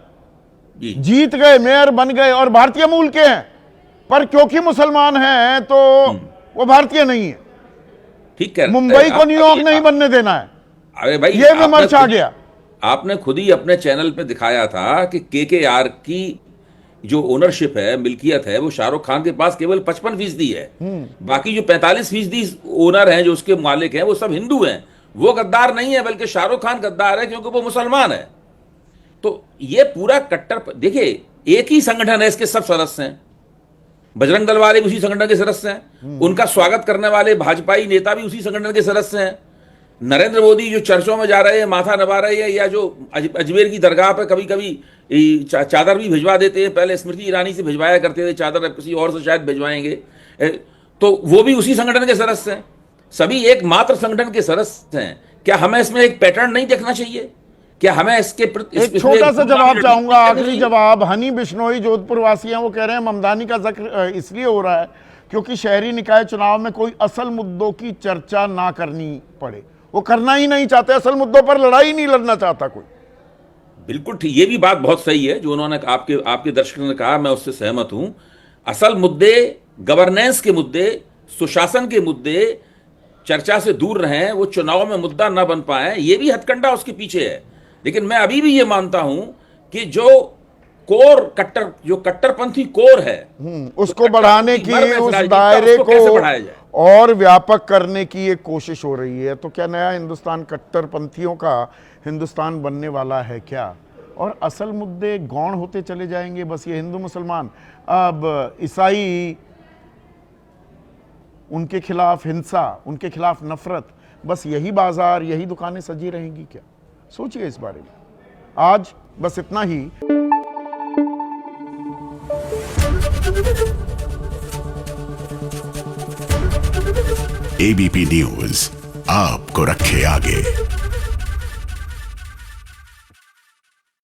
जीत गए, मेयर बन गए और भारतीय मूल के हैं, पर क्योंकि मुसलमान हैं तो वो भारतीय नहीं है। ठीक है, मुंबई को न्यूयॉर्क नहीं बनने देना है। अरे भाई, ये विमर्श आ गया। आपने खुद ही अपने चैनल पे दिखाया था कि केकेआर की जो ओनरशिप है, मिल्कियत है, वो शाहरुख खान के पास केवल 55% है। बाकी जो 45% ओनर हैं, जो उसके मालिक हैं, वो सब हिंदू हैं। वो गद्दार नहीं है, बल्कि शाहरुख खान गद्दार है क्योंकि वो मुसलमान है। तो ये पूरा कट्टर, देखिए, एक ही संगठन है, इसके सब सदस्य हैं। बजरंग दल वाले भी उसी संगठन के सदस्य हैं, उनका स्वागत करने वाले भाजपाई नेता भी उसी संगठन के सदस्य हैं। नरेंद्र मोदी जो चर्चों में जा रहे हैं, माथा नवा रहे हैं, या जो अजमेर की दरगाह पर कभी कभी चादर भी भिजवा देते हैं, पहले स्मृति ईरानी से भिजवाया करते थे चादर, अब किसी और से शायद भिजवाएंगे, तो वो भी उसी संगठन के सदस्य हैं। सभी एकमात्र संगठन के सदस्य हैं। क्या हमें इसमें एक पैटर्न नहीं देखना चाहिए? क्या हमें इसके एक छोटा सा जवाब चाहूंगा, आखिरी जवाब। हनी बिश्नोई जोधपुर वासी हैं, वो कह रहे हैं ममदानी का जिक्र इसलिए हो रहा है क्योंकि शहरी निकाय चुनाव में कोई असल मुद्दों की चर्चा ना करनी पड़े। वो करना ही नहीं चाहते, असल मुद्दों पर लड़ाई नहीं लड़ना चाहता कोई। बिल्कुल ठीक, ये भी बात बहुत सही है जो उन्होंने आपके दर्शकों ने कहा, मैं उससे सहमत हूं। असल मुद्दे, गवर्नेंस के मुद्दे, सुशासन के मुद्दे चर्चा से दूर रहें, वो चुनाव में मुद्दा ना बन पाए, ये भी हथकंडा उसके पीछे है। लेकिन मैं अभी भी ये मानता हूं कि जो कट्टरपंथी कोर है, उसको बढ़ाने की, उस दायरे को और व्यापक करने की एक कोशिश हो रही है। तो क्या नया हिंदुस्तान कट्टरपंथियों का हिंदुस्तान बनने वाला है क्या? और असल मुद्दे गौण होते चले जाएंगे। बस ये हिंदू मुसलमान, अब ईसाई, उनके खिलाफ हिंसा, उनके खिलाफ नफरत, बस यही बाजार, यही दुकानें सजी रहेंगी क्या? सोचिए इस बारे में। आज बस इतना ही। एबीपी न्यूज आपको रखे आगे।